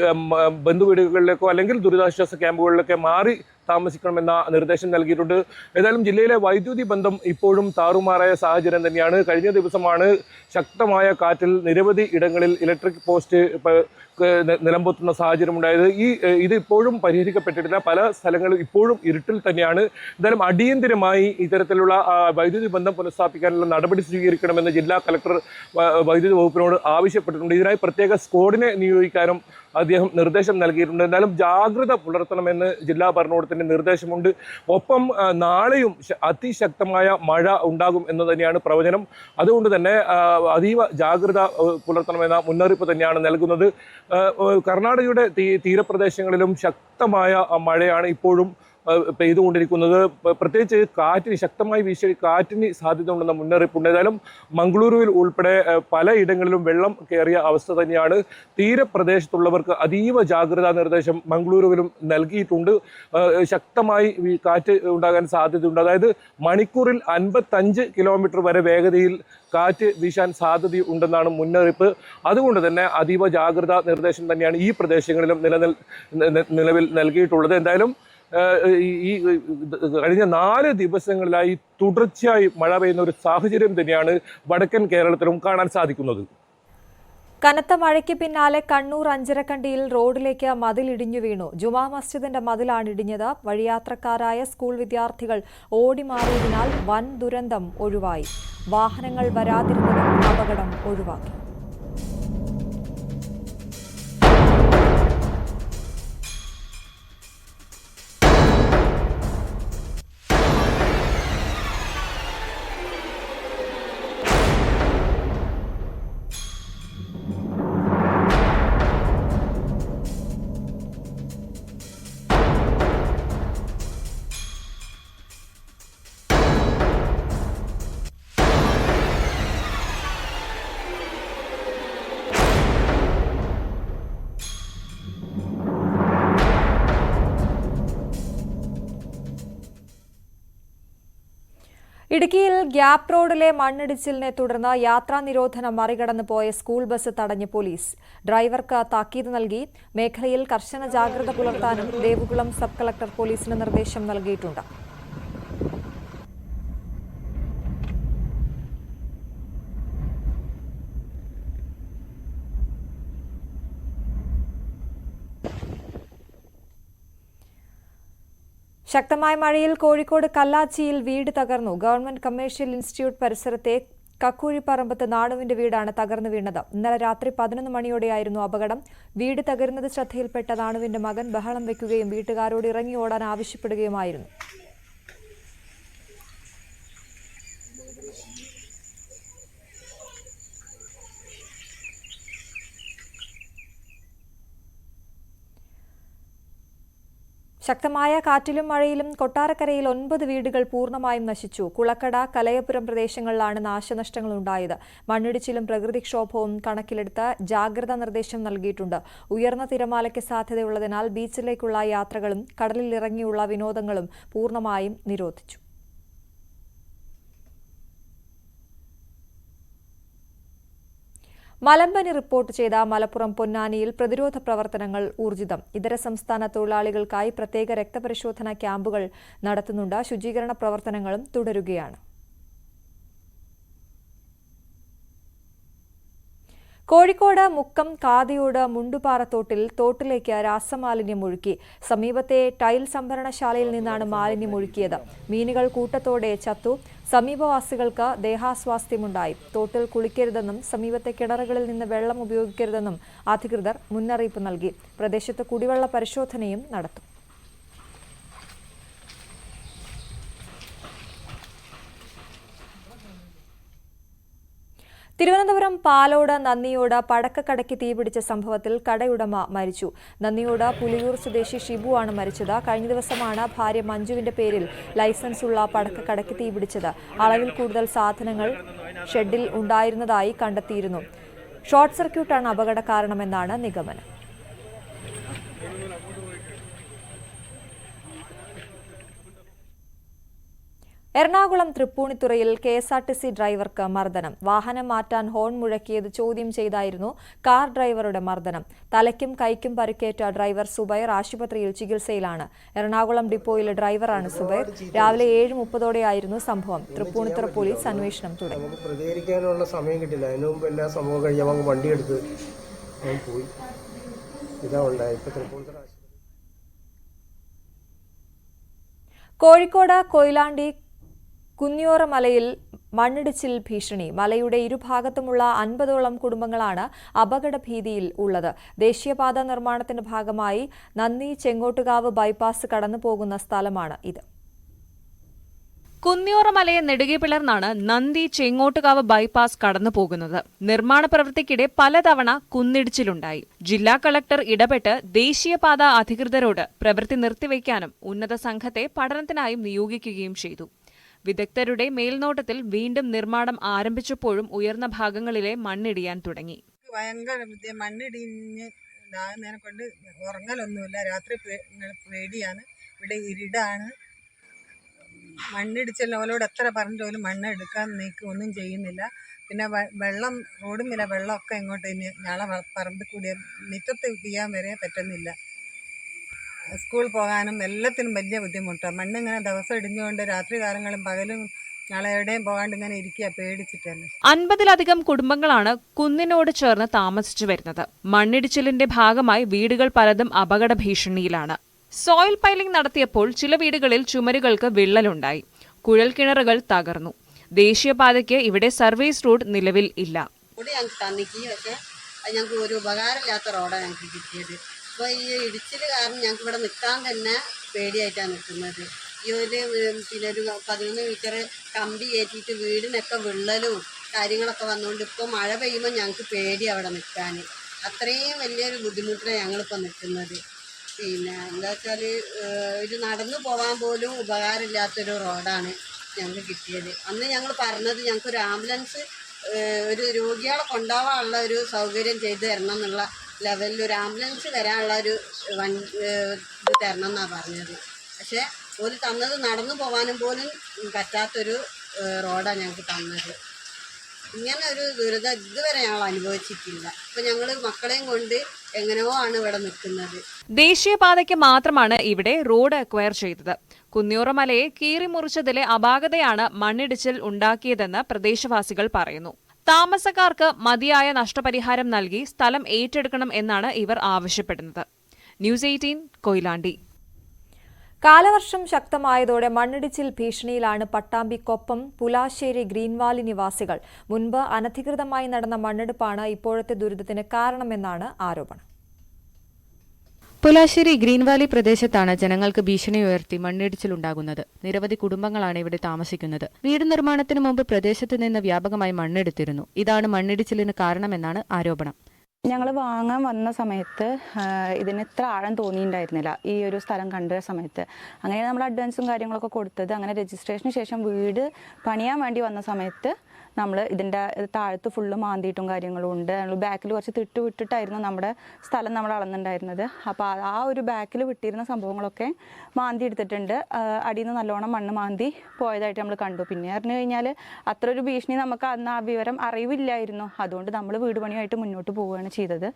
ബന്ധുവീടുകളിലേക്കോ അല്ലെങ്കിൽ ദുരിതാശ്വാസ ക്യാമ്പുകളിലൊക്കെ മാറി താമസിക്കണമെന്ന നിർദ്ദേശം നൽകിയിട്ടുണ്ട്. ഏതായാലും ജില്ലയിലെ വൈദ്യുതി ബന്ധം ഇപ്പോഴും താറുമാറായ സാഹചര്യം തന്നെയാണ്. കഴിഞ്ഞ ദിവസമാണ് ശക്തമായ കാറ്റിൽ നിരവധി ഇടങ്ങളിൽ ഇലക്ട്രിക് പോസ്റ്റ് നിലംപൊത്തുന്ന സാഹചര്യം ഉണ്ടായത്. ഇത് ഇപ്പോഴും പരിഹരിക്കപ്പെട്ടിട്ടില്ല. പല സ്ഥലങ്ങളും ഇപ്പോഴും ഇരുട്ടിൽ തന്നെയാണ്. എന്തായാലും അടിയന്തിരമായി ഇത്തരത്തിലുള്ള വൈദ്യുതി ബന്ധം പുനഃസ്ഥാപിക്കാനുള്ള നടപടി സ്വീകരിക്കണമെന്ന് ജില്ലാ കളക്ടർ വൈദ്യുതി വകുപ്പിനോട് ആവശ്യപ്പെട്ടിട്ടുണ്ട്. ഇതിനായി പ്രത്യേക സ്ക്വാഡിനെ നിയോഗിക്കാനും അദ്ദേഹം നിർദ്ദേശം നൽകിയിട്ടുണ്ട്. എന്നാലും ജാഗ്രത പുലർത്തണമെന്ന് ജില്ലാ ഭരണകൂടത്തിന്റെ നിർദ്ദേശമുണ്ട്. ഒപ്പം നാളെയും അതിശക്തമായ മഴ ഉണ്ടാകും എന്ന് തന്നെയാണ് പ്രവചനം. അതുകൊണ്ട് തന്നെ അതീവ ജാഗ്രത പുലർത്തണമെന്ന മുന്നറിയിപ്പ് തന്നെയാണ് നൽകുന്നത്. കർണാടകയുടെ തീരപ്രദേശങ്ങളിലും ശക്തമായ മഴയാണ് ഇപ്പോഴും പെയ്തുകൊണ്ടിരിക്കുന്നത്. പ്രത്യേകിച്ച് ശക്തമായി വീശിയ കാറ്റിന് സാധ്യത ഉണ്ടെന്ന മുന്നറിയിപ്പുണ്ട്. ഏതായാലും മംഗളൂരുവിൽ ഉൾപ്പെടെ പലയിടങ്ങളിലും വെള്ളം കയറിയ അവസ്ഥ തന്നെയാണ്. തീരപ്രദേശത്തുള്ളവർക്ക് അതീവ ജാഗ്രതാ നിർദ്ദേശം മംഗളൂരുവിലും നൽകിയിട്ടുണ്ട്. ശക്തമായി കാറ്റ് ഉണ്ടാകാൻ സാധ്യതയുണ്ട്. അതായത് മണിക്കൂറിൽ 55 കിലോമീറ്റർ വരെ വേഗതയിൽ കാറ്റ് വീശാൻ സാധ്യതയുണ്ടെന്നാണ് മുന്നറിയിപ്പ്. അതുകൊണ്ട് തന്നെ അതീവ ജാഗ്രതാ നിർദ്ദേശം തന്നെയാണ് ഈ പ്രദേശങ്ങളിലും നിലവിൽ നൽകിയിട്ടുള്ളത്. എന്തായാലും ഈ കഴിഞ്ഞ 4 ദിവസങ്ങളിലായി തുടർച്ചയായി മഴ പെയ്യുന്ന ഒരു സാഹചര്യം തന്നെയാണ് വടക്കൻ കേരളത്തിലും കാണാൻ സാധിക്കുന്നത്. കനത്ത മഴയ്ക്ക് പിന്നാലെ കണ്ണൂർ അഞ്ചരക്കണ്ടിയിൽ റോഡിലേക്ക് മതിലിടിഞ്ഞു വീണു. ജുമാ മസ്ജിദിന്റെ മതിലാണ് ഇടിഞ്ഞത്. വഴിയാത്രക്കാരായ സ്കൂൾ വിദ്യാർത്ഥികൾ ഓടിമാറിയതിനാൽ വൻ ദുരന്തം ഒഴിവായി. വാഹനങ്ങൾ വരാതിരുന്നതും അപകടം ഒഴിവാക്കി. ഇടുക്കിയിൽ ഗ്യാപ് റോഡിലെ മണ്ണിടിച്ചിലിനെ തുടർന്ന് യാത്രാ നിരോധനം മറികടന്ന് പോയ സ്കൂൾ ബസ് തടഞ്ഞ് പോലീസ്. ഡ്രൈവർക്ക് താക്കീത് നൽകി. മേഖലയിൽ കർശന ജാഗ്രത പുലർത്താനും ദേവികുളം സബ് കളക്ടർ പോലീസിന് നിർദ്ദേശം നൽകിയിട്ടുണ്ട്. ശക്തമായ മഴയിൽ കോഴിക്കോട് കല്ലാച്ചിയിൽ വീട് തകർന്നു. ഗവൺമെന്റ് കമേഴ്ഷ്യൽ ഇൻസ്റ്റിറ്റ്യൂട്ട് പരിസരത്തെ കക്കൂരിപ്പറമ്പത്ത് നാണുവിന്റെ വീടാണ് തകർന്നു വീണത്. ഇന്നലെ രാത്രി 11 മണിയോടെയായിരുന്നു അപകടം. വീട് തകരുന്നത് ശ്രദ്ധയിൽപ്പെട്ട നാണുവിന്റെ മകൻ ബഹളം വയ്ക്കുകയും വീട്ടുകാരോട് ഇറങ്ങി ഓടാൻ ആവശ്യപ്പെടുകയുമായിരുന്നു. ശക്തമായ കാറ്റിലും മഴയിലും കൊട്ടാരക്കരയിൽ 9 വീടുകൾ പൂർണ്ണമായും നശിച്ചു. കുളക്കട, കലയപുരം പ്രദേശങ്ങളിലാണ് നാശനഷ്ടങ്ങൾ ഉണ്ടായത്. മണ്ണിടിച്ചിലും പ്രകൃതിക്ഷോഭവും കണക്കിലെടുത്ത് ജാഗ്രതാ നിർദ്ദേശം നൽകിയിട്ടുണ്ട്. ഉയർന്ന തിരമാലയ്ക്ക് സാധ്യതയുള്ളതിനാൽ ബീച്ചിലേക്കുള്ള യാത്രകളും കടലിൽ ഇറങ്ങിയുള്ള വിനോദങ്ങളും പൂർണ്ണമായും നിരോധിച്ചു. മലമ്പനി റിപ്പോർട്ട് ചെയ്ത മലപ്പുറം പൊന്നാനിയിൽ പ്രതിരോധ പ്രവർത്തനങ്ങൾ ഊർജിതം. ഇതര സംസ്ഥാന തൊഴിലാളികൾക്കായി പ്രത്യേക രക്തപരിശോധനാ ക്യാമ്പുകൾ നടത്തുന്നുണ്ട്. ശുചീകരണ പ്രവർത്തനങ്ങളും തുടരുകയാണ്. കോഴിക്കോട് മുക്കം കാതിയോട് മുണ്ടുപാറത്തോട്ടിൽ തോട്ടിലേക്ക് രാസമാലിന്യം ഒഴുക്കി. സമീപത്തെ ടൈൽ സംഭരണശാലയിൽ നിന്നാണ് മാലിന്യം ഒഴുക്കിയത്. മീനുകൾ കൂട്ടത്തോടെ ചത്തു. സമീപവാസികൾക്ക് ദേഹാസ്വാസ്ഥ്യമുണ്ടായി. തോട്ടിൽ കുളിക്കരുതെന്നും സമീപത്തെ കിണറുകളിൽ നിന്ന് വെള്ളം ഉപയോഗിക്കരുതെന്നും അധികൃതർ മുന്നറിയിപ്പ് നൽകി. പ്രദേശത്ത് കുടിവെള്ള പരിശോധനയും നടത്തും. തിരുവനന്തപുരം പാലോട് നന്ദിയോട് പടക്കക്കടയ്ക്ക് തീപിടിച്ച സംഭവത്തിൽ കടയുടമ മരിച്ചു. നന്ദിയോട് പുലിയൂർ സ്വദേശി ഷിബുവാണ് മരിച്ചത്. കഴിഞ്ഞ ദിവസമാണ് ഭാര്യ മഞ്ജുവിന്റെ പേരിൽ ലൈസൻസുള്ള പടക്കക്കടയ്ക്ക് തീപിടിച്ചത്. അളവിൽ കൂടുതൽ സാധനങ്ങൾ ഷെഡിൽ ഉണ്ടായിരുന്നതായി കണ്ടെത്തിയിരുന്നു. ഷോർട്ട് സർക്യൂട്ടാണ് അപകട കാരണമെന്നാണ് നിഗമനം. എറണാകുളം തൃപ്പൂണിത്തുറയിൽ KSRTC ഡ്രൈവർക്ക് മർദ്ദനം. വാഹനം മാറ്റാൻ ഹോൺ മുഴക്കിയത് ചോദ്യം ചെയ്തായിരുന്നു കാർ ഡ്രൈവറുടെ മർദ്ദനം. തലയ്ക്കും കൈക്കും പരിക്കേറ്റ ഡ്രൈവർ സുബൈർ ആശുപത്രിയിൽ ചികിത്സയിലാണ്. എറണാകുളം ഡിപ്പോയിലെ ഡ്രൈവറാണ് സുബൈർ. രാവിലെ 7:30ഓടെയായിരുന്നു സംഭവം. തൃപ്പൂണിത്തുറ പോലീസ് അന്വേഷണം തുടങ്ങി. പ്രതികരിക്കാനുള്ള സമയം കിട്ടില്ല. അതിനു മുമ്പ് എല്ലാ സംഭവം കഴിഞ്ഞാൽ വണ്ടിയെടുത്ത് പോയി. ഇതാ ഉണ്ടായി. ഇപ്പൊ തൃപ്പൂണിത്തുറ കോഴിക്കോട് കൊയിലാണ്ടി കുന്നിയോറ മലയിൽ മണ്ണിടിച്ചിൽ ഭീഷണി. മലയുടെ ഇരുഭാഗത്തുമുള്ള 50ഓളം കുടുംബങ്ങളാണ് അപകട ഭീതിയിൽ ഉള്ളത്. ദേശീയപാത നിർമ്മാണത്തിന്റെ ഭാഗമായി നന്ദി ചെങ്ങോട്ടുകാവ് ബൈപ്പാസ് കടന്നുപോകുന്ന സ്ഥലമാണ് ഇത്. കുന്നിയോറ മലയെ നെടുകെ പിളർന്നാണ് നന്ദി ചെങ്ങോട്ടുകാവ് ബൈപ്പാസ് കടന്നുപോകുന്നത്. നിർമ്മാണ പ്രവൃത്തിക്കിടെ പലതവണ കുന്നിടിച്ചിലുണ്ടായി. ജില്ലാ കളക്ടർ ഇടപെട്ട് ദേശീയപാത അധികൃതരോട് പ്രവൃത്തി നിർത്തിവെക്കാനും ഉന്നത സംഘത്തെ പഠനത്തിനായും നിയോഗിക്കുകയും ചെയ്തു. വിദഗ്ധരുടെ മേൽനോട്ടത്തിൽ വീണ്ടും നിർമ്മാണം ആരംഭിച്ചപ്പോഴും ഉയർന്ന ഭാഗങ്ങളിലെ മണ്ണിടിയാൻ തുടങ്ങി. ഭയങ്കര മണ്ണിടിഞ്ഞ് ഇതാകുന്നതിനെ കൊണ്ട് ഉറങ്ങലൊന്നുമില്ല. രാത്രി പേടിയാണ്. ഇവിടെ ഇരുടാണ്. മണ്ണിടിച്ചവരോട് എത്ര പറഞ്ഞിട്ടും മണ്ണെടുക്കാൻ നീക്കും ഒന്നും ചെയ്യുന്നില്ല. പിന്നെ വെള്ളം റോഡുമില്ല. വെള്ളമൊക്കെ ഇങ്ങോട്ട് ഞങ്ങളെ പറമ്പിൽ കൂടി മുറ്റത്ത് ചെയ്യാൻ വരെ പറ്റുന്നില്ല. സ്കൂൾ പോകാനും എല്ലാത്തിനും വലിയ ബുദ്ധിമുട്ടാണ്. മണ്ണിങ്ങനെ ദിവസം ഇടിഞ്ഞുകൊണ്ട് രാത്രി കാലങ്ങളും പകലും ഞങ്ങളെ എവിടെയും പോകാണ്ട് ഇങ്ങനെ ഇരിക്കുക പേടിച്ചിട്ടല്ലേ. 50ലധികം കുടുംബങ്ങളാണ് കുന്നിനോട് ചേർന്ന് താമസിച്ചു വരുന്നത്. മണ്ണിടിച്ചിലിന്റെ ഭാഗമായി വീടുകൾ പലതും അപകട ഭീഷണിയിലാണ്. സോയിൽ പൈലിംഗ് നടത്തിയപ്പോൾ ചില വീടുകളിൽ ചുമരുകൾക്ക് വിള്ളലുണ്ടായി. കുഴൽക്കിണറുകൾ തകർന്നു. ദേശീയപാതയ്ക്ക് ഇവിടെ സർവീസ് റോഡ് നിലവിൽ ഇല്ല. ഞങ്ങൾക്ക് ഒരു ഉപകാരമില്ലാത്ത റോഡാണ് ഞങ്ങൾക്ക് കിട്ടിയത്. അപ്പോൾ ഈ ഇടിച്ചിൽ കാരണം ഞങ്ങൾക്ക് ഇവിടെ നിൽക്കാൻ തന്നെ പേടിയായിട്ടാണ് നിൽക്കുന്നത്. ഈ ഒരു 11 മീറ്റർ കമ്പി കയറ്റിയിട്ട് വീടിനൊക്കെ വിള്ളലും കാര്യങ്ങളൊക്കെ വന്നുകൊണ്ട് ഇപ്പോൾ മഴ പെയ്യുമ്പോൾ ഞങ്ങൾക്ക് പേടി അവിടെ നിൽക്കാൻ. അത്രയും വലിയൊരു ബുദ്ധിമുട്ടിലാണ് ഞങ്ങളിപ്പോൾ നിൽക്കുന്നത്. പിന്നെ എന്താ വെച്ചാൽ ഒരു നടന്നു പോകാൻ പോലും ഉപകാരമില്ലാത്തൊരു റോഡാണ് ഞങ്ങൾക്ക് കിട്ടിയത്. അന്ന് ഞങ്ങൾ പറഞ്ഞത് ഞങ്ങൾക്കൊരു ആംബുലൻസ് ഒരു രോഗികളെ കൊണ്ടുപോകാനുള്ള ഒരു സൗകര്യം ചെയ്തു തരണം എന്നുള്ള ലെവലിൽ ഒരു ആംബുലൻസ് വരാനുള്ള ഒരു ഇത് തരണം എന്നാണ് പറഞ്ഞത്. പക്ഷേ ഒരു തന്നത് നടന്നു പോകാനും പോലും പറ്റാത്തൊരു റോഡാണ് ഞങ്ങൾക്ക് തന്നത്. ഇങ്ങനെ ഒരു ദുരിതം ഇതുവരെ ഞങ്ങൾ അനുഭവിച്ചിട്ടില്ല. ഇപ്പം ഞങ്ങൾ മക്കളെയും കൊണ്ട് എങ്ങനെയോ ആണ് ഇവിടെ നിൽക്കുന്നത്. ദേശീയപാതയ്ക്ക് മാത്രമാണ് ഇവിടെ റോഡ് അക്വയർ ചെയ്തത്. കുന്നിയോറ മലയെ കീറിമുറിച്ചതിലെ അപാകതയാണ് മണ്ണിടിച്ചിൽ ഉണ്ടാക്കിയതെന്ന് പ്രദേശവാസികൾ പറയുന്നു. താമസക്കാർക്ക് മതിയായ നഷ്ടപരിഹാരം നൽകി സ്ഥലം ഏറ്റെടുക്കണം എന്നാണ് ഇവർ ആവശ്യപ്പെടുന്നത്. ന്യൂസ് 18 കൊയിലാണ്ടി. കാലവർഷം ശക്തമായതോടെ മണ്ണിടിച്ചിൽ ഭീഷണിയിലാണ് പട്ടാമ്പിക്കൊപ്പം പുലാശ്ശേരി ഗ്രീൻവാലി നിവാസികൾ. മുൻപ് അനധികൃതമായി നടന്ന മണ്ണെടുപ്പാണ് ഇപ്പോഴത്തെ ദുരിതത്തിന് കാരണമെന്നാണ് ആരോപണം. പുലാശ്ശേരി ഗ്രീൻവാലി പ്രദേശത്താണ് ജനങ്ങൾക്ക് ഭീഷണി ഉയർത്തി മണ്ണിടിച്ചിലുണ്ടാകുന്നത്. നിരവധി കുടുംബങ്ങളാണ് ഇവിടെ താമസിക്കുന്നത്. വീട് നിർമ്മാണത്തിന് മുമ്പ് പ്രദേശത്ത് നിന്ന് വ്യാപകമായി മണ്ണെടുത്തിരുന്നു. ഇതാണ് മണ്ണിടിച്ചിലിന് കാരണമെന്നാണ് ആരോപണം. ഞങ്ങൾ വാങ്ങാൻ വന്ന സമയത്ത് ഇതിന് ഇത്ര ആഴം തോന്നിയിട്ടുണ്ടായിരുന്നില്ല. ഈ ഒരു സ്ഥലം കണ്ട സമയത്ത് അങ്ങനെ നമ്മൾ അഡ്വാൻസും കാര്യങ്ങളൊക്കെ കൊടുത്തത്. അങ്ങനെ രജിസ്ട്രേഷന് ശേഷം വീട് പണിയാൻ വേണ്ടി വന്ന സമയത്ത് നമ്മൾ ഇതിൻ്റെ താഴത്ത് ഫുള്ള് മാന്തിയിട്ടും കാര്യങ്ങളും ഉണ്ട്. നമ്മൾ ബാക്കിൽ കുറച്ച് തിട്ട് വിട്ടിട്ടായിരുന്നു നമ്മുടെ സ്ഥലം നമ്മൾ അളന്നുണ്ടായിരുന്നത്. അപ്പോൾ ആ ഒരു ബാക്കിൽ വിട്ടിരുന്ന സംഭവങ്ങളൊക്കെ മാന്തി എടുത്തിട്ടുണ്ട്. അടിയിൽ നിന്ന് നല്ലോണം മണ്ണ് മാന്തി പോയതായിട്ട് നമ്മൾ കണ്ടു. പിന്നെ പറഞ്ഞു കഴിഞ്ഞാൽ അത്ര ഒരു ഭീഷണി നമുക്ക് അന്ന് ആ വിവരം അറിവില്ലായിരുന്നു. അതുകൊണ്ട് നമ്മൾ വീട് പണിയായിട്ട് മുന്നോട്ട് പോവുകയാണ് ചെയ്തത്.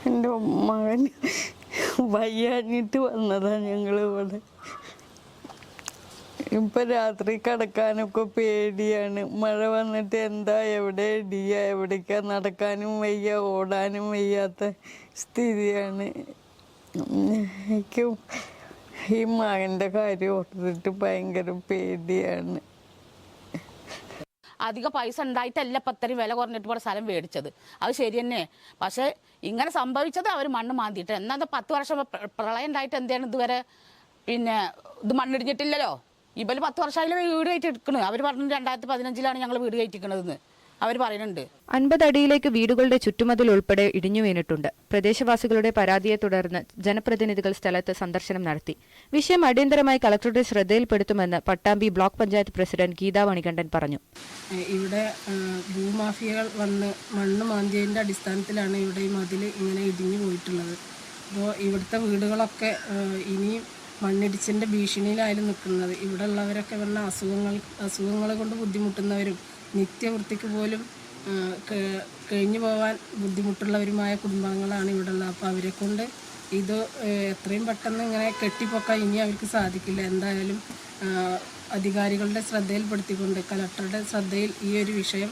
എൻ്റെ മകൻ വയ്യാഞ്ഞിട്ട് വന്നതാണ് ഞങ്ങൾ ഇവിടെ. ഇപ്പൊ രാത്രി കിടക്കാനൊക്കെ പേടിയാണ്. മഴ വന്നിട്ട് എന്താ എവിടെ ഇടിയ എവിടേക്കാ നടക്കാനും വയ്യ, ഓടാനും വയ്യാത്ത സ്ഥിതിയാണ്. എനിക്ക് ഈ മകൻ്റെ കാര്യം ഓർത്തിട്ട് ഭയങ്കര പേടിയാണ്. അധിക പൈസ ഉണ്ടായിട്ടല്ല ഇപ്പം അത്രയും വില കുറഞ്ഞിട്ട് ഇവിടെ സ്ഥലം മേടിച്ചത്. അത് ശരി തന്നെ. പക്ഷേ ഇങ്ങനെ സംഭവിച്ചത് അവർ മണ്ണ് മാന്തിയിട്ട്. എന്നാൽ 10 വർഷം പ്രളയം ഉണ്ടായിട്ട് എന്താണ് ഇതുവരെ പിന്നെ ഇത് മണ്ണിടിഞ്ഞിട്ടില്ലല്ലോ. ഇവർ 10 വർഷമായാലും വീട് കയറ്റി എടുക്കണത്. അവർ പറഞ്ഞു 2015 ഞങ്ങൾ വീട് കയറ്റിക്കണതെന്ന് അവർ പറയുന്നുണ്ട്. 50 അടിയിലേക്ക് വീടുകളുടെ ചുറ്റുമതിൽ ഉൾപ്പെടെ ഇടിഞ്ഞു വീണിട്ടുണ്ട്. പ്രദേശവാസികളുടെ പരാതിയെ തുടർന്ന് ജനപ്രതിനിധികൾ സ്ഥലത്ത് സന്ദർശനം നടത്തി. വിഷയം അടിയന്തരമായി കളക്ടറുടെ ശ്രദ്ധയിൽപ്പെടുത്തുമെന്ന് പട്ടാമ്പി ബ്ലോക്ക് പഞ്ചായത്ത് പ്രസിഡന്റ് ഗീതാ മണികണ്ഠൻ പറഞ്ഞു. ഇവിടെ ഭൂമാഫിയകൾ വന്ന് മണ്ണ് മാന്തിയതിൻ്റെ അടിസ്ഥാനത്തിലാണ് ഇവിടെ ഈ മതിൽ ഇങ്ങനെ ഇടിഞ്ഞു പോയിട്ടുള്ളത്. അപ്പോൾ ഇവിടുത്തെ വീടുകളൊക്കെ ഇനിയും മണ്ണിടിച്ചിൻ്റെ ഭീഷണിയിലായാലും നിൽക്കുന്നത്. ഇവിടെ ഉള്ളവരൊക്കെ വന്ന അസുഖങ്ങൾ കൊണ്ട് ബുദ്ധിമുട്ടുന്നവരും നിത്യവൃത്തിക്ക് പോലും കഴിഞ്ഞു പോകാൻ ബുദ്ധിമുട്ടുള്ളവരുമായ കുടുംബാംഗങ്ങളാണ് ഇവിടെ ഉള്ളത്. അപ്പോൾ അവരെ കൊണ്ട് ഇത് എത്രയും പെട്ടെന്ന് ഇങ്ങനെ കെട്ടിപ്പൊക്കാൻ ഇനി അവർക്ക് സാധിക്കില്ല. എന്തായാലും അധികാരികളുടെ ശ്രദ്ധയിൽപ്പെടുത്തിക്കൊണ്ട് കളക്ടറുടെ ശ്രദ്ധയിൽ ഈ ഒരു വിഷയം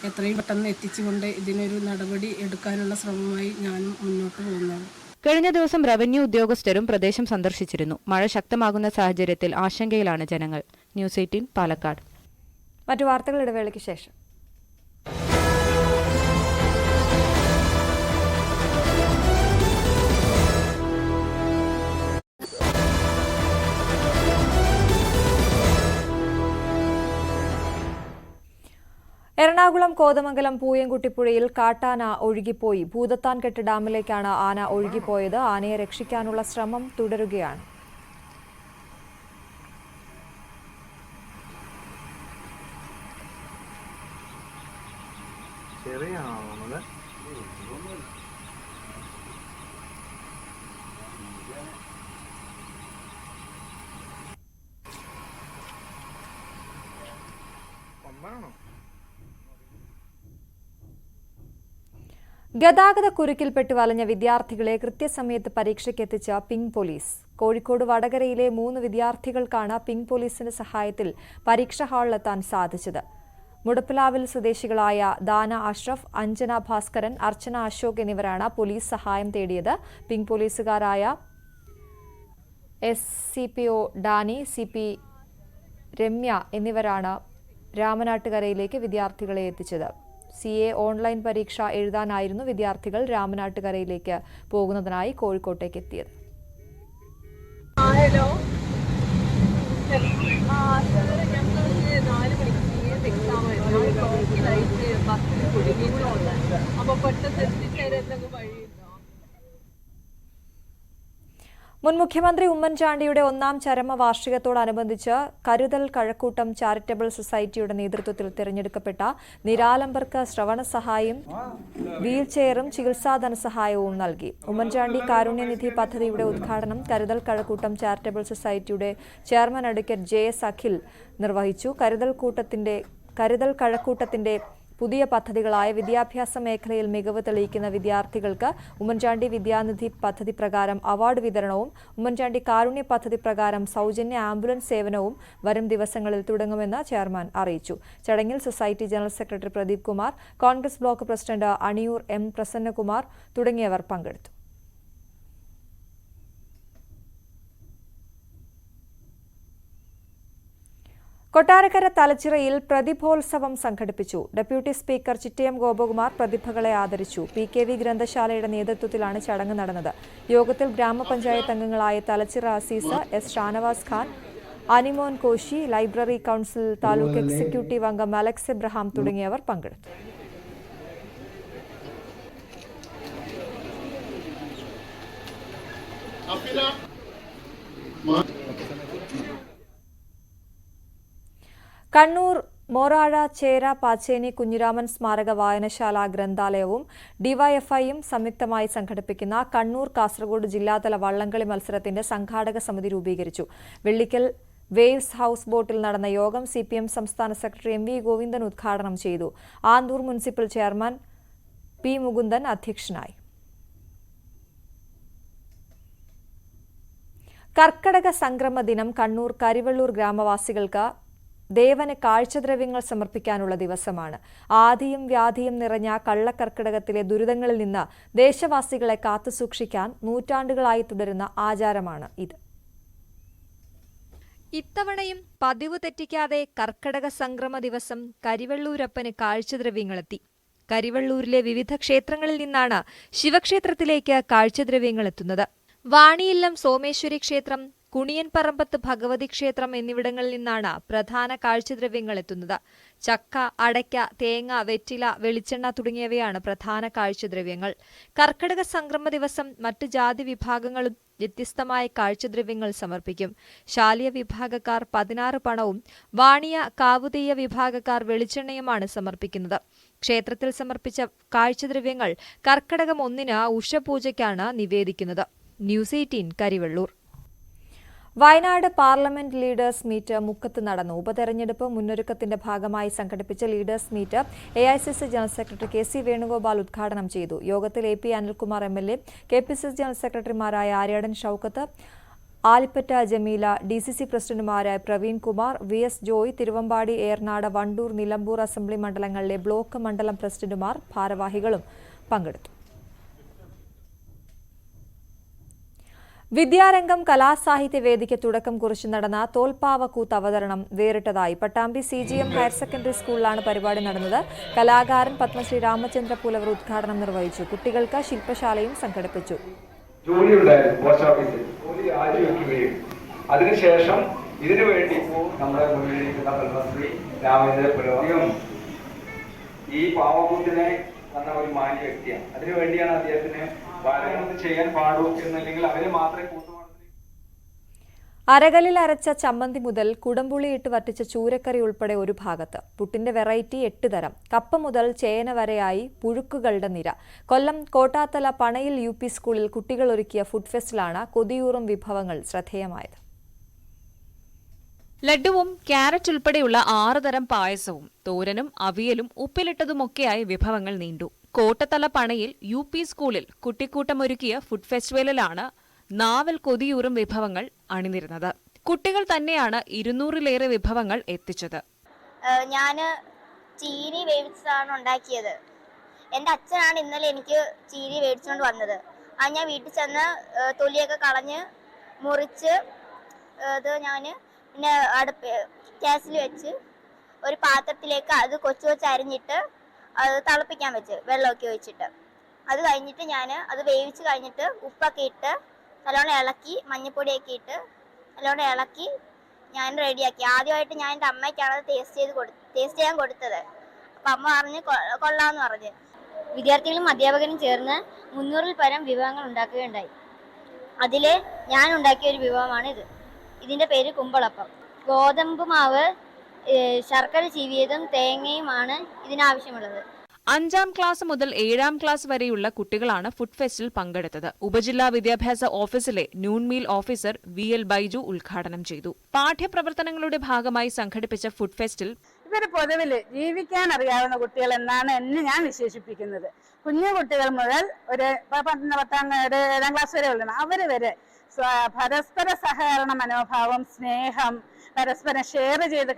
എത്രയും പെട്ടെന്ന് എത്തിച്ചുകൊണ്ട് ഇതിനൊരു നടപടി എടുക്കാനുള്ള ശ്രമമായി ഞാനും മുന്നോട്ട് പോകുന്നതാണ്. കഴിഞ്ഞ ദിവസം റവന്യൂ ഉദ്യോഗസ്ഥരും പ്രദേശം സന്ദർശിച്ചിരുന്നു. മഴ ശക്തമാകുന്ന സാഹചര്യത്തിൽ ആശങ്കയിലാണ് ജനങ്ങൾ. ന്യൂസ് 18 പാലക്കാട്. മറ്റു വാർത്തകൾ ഇടവേളയ്ക്ക് ശേഷം. എറണാകുളം കോതമംഗലം പൂയംകുട്ടിപ്പുഴയിൽ കാട്ടാന ഒഴുകിപ്പോയി. ഭൂതത്താൻകെട്ട് ഡാമിലേക്കാണ് ആന ഒഴുകിപ്പോയത്. ആനയെ രക്ഷിക്കാനുള്ള ശ്രമം തുടരുകയാണ്. ഗതാഗത കുരുക്കിൽപ്പെട്ട് വലഞ്ഞ വിദ്യാർത്ഥികളെ കൃത്യസമയത്ത് പരീക്ഷയ്ക്കെത്തിച്ച പിങ്ക് പോലീസ്. കോഴിക്കോട് വടകരയിലെ 3 വിദ്യാർത്ഥികൾക്കാണ് പിങ്ക് പോലീസിന്റെ സഹായത്തിൽ പരീക്ഷാ ഹാളിലെത്താൻ സാധിച്ചത്. മുടപ്പിലാവിൽ സ്വദേശികളായ ദാന അഷ്റഫ്, അഞ്ജന ഭാസ്കരൻ, അർച്ചന അശോക് എന്നിവരാണ് പോലീസ് സഹായം തേടിയത്. പിങ്ക് പോലീസുകാരായ SCPO ഡാനി, CP രമ്യ എന്നിവരാണ് രാമനാട്ടുകരയിലേക്ക് വിദ്യാർത്ഥികളെ എത്തിച്ചത്. CA ഓൺലൈൻ പരീക്ഷ എഴുതാനായിരുന്നു വിദ്യാർത്ഥികൾ രാമനാട്ടുകരയിലേക്ക് പോകുന്നതിനായി കോഴിക്കോട്ടേക്ക് എത്തിയത്. മുൻ മുഖ്യമന്ത്രി ഉമ്മൻചാണ്ടിയുടെ 1ാം ചരമവാർഷികത്തോടനുബന്ധിച്ച് കരുതൽ കഴക്കൂട്ടം ചാരിറ്റബിൾ സൊസൈറ്റിയുടെ നേതൃത്വത്തിൽ തിരഞ്ഞെടുക്കപ്പെട്ട നിരാലംബർക്ക് ശ്രവണ സഹായം, വീൽചെയറും ചികിത്സാ ധനസഹായവും നൽകി. ഉമ്മൻചാണ്ടി കാരുണ്യനിധി പദ്ധതിയുടെ ഉദ്ഘാടനം കരുതൽ കഴക്കൂട്ടം ചാരിറ്റബിൾ സൊസൈറ്റിയുടെ ചെയർമാൻ അഡ്വക്കേറ്റ് JS അഖിൽ നിർവഹിച്ചു. കരുതൽ കഴക്കൂട്ടത്തിന്റെ പുതിയ പദ്ധതികളായ വിദ്യാഭ്യാസ മേഖലയിൽ മികവ് തെളിയിക്കുന്ന വിദ്യാർത്ഥികൾക്ക് ഉമ്മൻചാണ്ടി വിദ്യാനിധി പദ്ധതി പ്രകാരം അവാർഡ് വിതരണവും ഉമ്മൻചാണ്ടി കാരുണ്യ പദ്ധതി പ്രകാരം സൗജന്യ ആംബുലൻസ് സേവനവും വരും ദിവസങ്ങളിൽ തുടങ്ങുമെന്ന് ചെയർമാൻ അറിയിച്ചു. ചടങ്ങിൽ society general secretary Pradeep Kumar, Congress block president Aniyoor M Prasannakumar തുടങ്ങിയവർ പങ്കെടുത്തു. കൊട്ടാരക്കര തലച്ചിറയിൽ പ്രതിഭോത്സവം സംഘടിപ്പിച്ചു. ഡെപ്യൂട്ടി സ്പീക്കർ ചിറ്റയം ഗോപകുമാർ പ്രതിഭകളെ ആദരിച്ചു. PKV ഗ്രന്ഥശാലയുടെ നേതൃത്വത്തിലാണ് ചടങ്ങ് നടന്നത്. യോഗത്തിൽ ഗ്രാമപഞ്ചായത്ത് അംഗങ്ങളായ Thalachira Azeez, S Shanavas Khan, Animon Koshy, library council taluk executive അംഗം അലക്സ് എബ്രഹാം തുടങ്ങിയവർ പങ്കെടുത്തു. കണ്ണൂർ മോറാഴ ചേര പാച്ചേനി കുഞ്ഞിരാമൻ സ്മാരക വായനശാല ഗ്രന്ഥാലയവും ഡിവൈഎഫ്ഐയും സംയുക്തമായി സംഘടിപ്പിക്കുന്ന കണ്ണൂർ കാസർഗോഡ് ജില്ലാതല വള്ളംകളി മത്സരത്തിന്റെ സംഘാടക സമിതി രൂപീകരിച്ചു. വെള്ളിക്കൽ വേവ്സ് ഹൌസ് ബോട്ടിൽ നടന്ന യോഗം CPM സംസ്ഥാന സെക്രട്ടറി MV ഗോവിന്ദൻ ഉദ്ഘാടനം ചെയ്തു. Anthoor municipal chairman P Mukundan അധ്യക്ഷനായി. കർക്കടക സംക്രമ ദിനം കണ്ണൂർ കരിവള്ളൂർ ഗ്രാമവാസികൾക്ക് ദേവന് കാഴ്ചദ്രവ്യങ്ങൾ സമർപ്പിക്കാനുള്ള ദിവസമാണ്. ആദിയും വ്യാധിയും നിറഞ്ഞ കള്ളക്കർക്കിടകത്തിലെ ദുരിതങ്ങളിൽ നിന്ന് ദേശവാസികളെ കാത്തുസൂക്ഷിക്കാൻ നൂറ്റാണ്ടുകളായി തുടരുന്ന ആചാരമാണ് ഇത്. ഇത്തവണയും പതിവ് തെറ്റിക്കാതെ കർക്കടക സംക്രമ ദിവസം കരിവള്ളൂരപ്പന് കാഴ്ചദ്രവ്യങ്ങളെത്തി. കരിവള്ളൂരിലെ വിവിധ ക്ഷേത്രങ്ങളിൽ നിന്നാണ് ശിവക്ഷേത്രത്തിലേക്ക് കാഴ്ചദ്രവ്യങ്ങൾ എത്തുന്നത്. വാണിയില്ലം സോമേശ്വരി ക്ഷേത്രം, കുണിയൻപറമ്പത്ത് ഭഗവതി ക്ഷേത്രം എന്നിവിടങ്ങളിൽ നിന്നാണ് പ്രധാന കാഴ്ചദ്രവ്യങ്ങൾ എത്തുന്നത്. ചക്ക, അടയ്ക്ക, തേങ്ങ, വെറ്റില, വെളിച്ചെണ്ണ തുടങ്ങിയവയാണ് പ്രധാന കാഴ്ചദ്രവ്യങ്ങൾ. കർക്കടക സംക്രമ ദിവസം മറ്റ് ജാതി വിഭാഗങ്ങളും വ്യത്യസ്തമായ കാഴ്ചദ്രവ്യങ്ങൾ സമർപ്പിക്കും. ശാലിയ വിഭാഗക്കാർ 16 പണവും വാണിയ കാവുതെയ്യ വിഭാഗക്കാർ വെളിച്ചെണ്ണയുമാണ് സമർപ്പിക്കുന്നത്. ക്ഷേത്രത്തിൽ സമർപ്പിച്ച കാഴ്ചദ്രവ്യങ്ങൾ കർക്കടകം 1 ഉഷപൂജയ്ക്കാണ് നിവേദിക്കുന്നത്. News 18 Karivellur. Wayanad parliament leaders meet മുക്കത്ത് നടന്നു. ഉപതെരഞ്ഞെടുപ്പ് മുന്നൊരുക്കത്തിന്റെ ഭാഗമായി സംഘടിപ്പിച്ച leaders meet AICC general secretary KC Venugopal ഉദ്ഘാടനം ചെയ്തു. യോഗത്തിൽ AP Anilkumar MLA, KPCC general സെക്രട്ടറിമാരായ ആര്യാടൻ ഷൌക്കത്ത്, ആലിപ്പറ്റ ജമീല, DCC പ്രസിഡന്റുമാരായ പ്രവീൺ കുമാർ, VS ജോയ്, തിരുവമ്പാടി, ഏർനാട്, വണ്ടൂർ, നിലമ്പൂർ അസംബ്ലി മണ്ഡലങ്ങളിലെ ബ്ലോക്ക് മണ്ഡലം പ്രസിഡന്റുമാർ, ഭാരവാഹികളും പങ്കെടുത്തു. വിദ്യാരംഗം കലാസാഹിത്യ വേദിക്ക് തുടക്കം കുറിച്ച് നടന്ന തോൽപ്പാവക്കൂത്ത് അവതരണം വേറിട്ടതായി. പട്ടാമ്പി CGM ഹയർ സെക്കൻഡറി സ്കൂളിലാണ് പരിപാടി നടന്നത്. കലാകാരൻ പത്മശ്രീ രാമചന്ദ്ര പുലവർ ഉദ്ഘാടനം നിർവഹിച്ചു. കുട്ടികൾക്ക് ശില്പശാലയും സംഘടിപ്പിച്ചു. ജോലി ഉണ്ടായിരുന്നു പോസ്റ്റ് ഓഫീസിൽ, ജോലി രാജിവെക്കുകയും അതിനുശേഷം ഇതിനുവേണ്ടി നമ്മുടെ മുന്നിലിരിക്കുന്ന പത്മശ്രീ രാമചന്ദ്ര പുലവർ ഈ പാവക്കൂത്തിനെ വന്ന ഒരു മാന്യ വ്യക്തിയാണ്. അതിനുവേണ്ടിയാണ് അദ്ദേഹത്തിന് ബാലനൊന്നും ചെയ്യാൻ പാടൂ എന്നല്ലെങ്കിൽ അവരെ മാത്രമേ അരകല്ലിൽ അരച്ച ചമ്മന്തി മുതൽ കുടംപുളിയിട്ട് വറ്റിച്ച ചൂരക്കറി ഉൾപ്പെടെ ഒരു ഭാഗത്ത്. പുട്ടിന്റെ വെറൈറ്റി 8 തരം. കപ്പ മുതൽ ചേന വരെയായി പുഴുക്കുകളുടെ നിര. കൊല്ലം കോട്ടാത്തല പണയിൽ UP സ്കൂളിൽ കുട്ടികൾ ഒരുക്കിയ ഫുഡ് ഫെസ്റ്റിലാണ് കൊതിയൂറും വിഭവങ്ങൾ ശ്രദ്ധേയമായത്. ലഡുവും ക്യാരറ്റ് ഉൾപ്പെടെയുള്ള 6 തരം പായസവും തോരനും അവിയലും ഉപ്പിലിട്ടതുമൊക്കെയായി വിഭവങ്ങൾ നീണ്ടു. കോട്ടത്തല പണയിൽ UP സ്കൂളിൽ കുട്ടിക്കൂട്ടമൊരുക്കിയ ഫുഡ് ഫെസ്റ്റിവലിലാണ് നാവൽ കൊതിയൂറും വിഭവങ്ങൾ അണിനിരുന്നത്. കുട്ടികൾ തന്നെയാണ് 200-ലേറെ വിഭവങ്ങൾ എത്തിച്ചത്. ഞാന് ചീനി വേവിച്ചതാണ് ഉണ്ടാക്കിയത്. എൻ്റെ അച്ഛനാണ് ഇന്നലെ എനിക്ക് ചീനി വേവിച്ചുകൊണ്ട് വന്നത്. അത് ഞാൻ വീട്ടിൽ ചെന്ന് തൊലിയൊക്കെ കളഞ്ഞ് മുറിച്ച് അത് ഞാൻ പിന്നെ ഗ്യാസിൽ വെച്ച് ഒരു പാത്രത്തിലേക്ക് അത് കൊച്ചു കൊച്ചു അരിഞ്ഞിട്ട് അത് തിളപ്പിക്കാൻ വെച്ച് വെള്ളമൊക്കെ ഒഴിച്ചിട്ട് അത് കഴിഞ്ഞിട്ട് ഞാൻ അത് വേവിച്ച് കഴിഞ്ഞിട്ട് ഉപ്പൊക്കെ ഇട്ട് നല്ലോണം ഇളക്കി മഞ്ഞൾപ്പൊടിയൊക്കെ ഇട്ട് നല്ലോണം ഇളക്കി ഞാൻ റെഡിയാക്കി. ആദ്യമായിട്ട് ഞാൻ എൻ്റെ അമ്മയ്ക്കാണ് അത് ടേസ്റ്റ് ചെയ്യാൻ കൊടുത്തത്. അപ്പം അമ്മ പറഞ്ഞ് കൊള്ളാമെന്ന് പറഞ്ഞ്. വിദ്യാർത്ഥികളും അധ്യാപകരും ചേർന്ന് 300-ൽ പരം വിഭവങ്ങൾ ഉണ്ടാക്കുകയുണ്ടായി. അതിൽ ഞാൻ ഉണ്ടാക്കിയ ഒരു വിഭവമാണ് ഇത്. ഇതിൻ്റെ പേര് കുമ്പളപ്പം. ഗോതമ്പ് മാവ്, ശർക്കര ചീവിയതും തേങ്ങയുമാണ് ഇതിനാവശ്യമുള്ളത്. 5ാം ക്ലാസ് മുതൽ 7ാം ക്ലാസ് വരെയുള്ള കുട്ടികളാണ് ഫുഡ് ഫെസ്റ്റിൽ പങ്കെടുത്തത്. ഉപജില്ലാ വിദ്യാഭ്യാസ ഓഫീസിലെ noon meal officer VL Baiju ഉദ്ഘാടനം ചെയ്തു. പാഠ്യപ്രവർത്തനങ്ങളുടെ ഭാഗമായി സംഘടിപ്പിച്ച ഫുഡ് ഫെസ്റ്റിൽ ഇവര് പൊതുവിൽ ജീവിക്കാൻ അറിയാവുന്ന കുട്ടികൾ എന്നാണ് എന്നെ ഞാൻ വിശേഷിപ്പിക്കുന്നത്. കുഞ്ഞു കുട്ടികൾ മുതൽ ഒരു 7ാം ക്ലാസ് വരെ ഉള്ളതാണ്. അവര് വരെ പരസ്പര സഹകരണ മനോഭാവം, സ്നേഹം, പരസ്പരം ഷെയർ ചെയ്ത്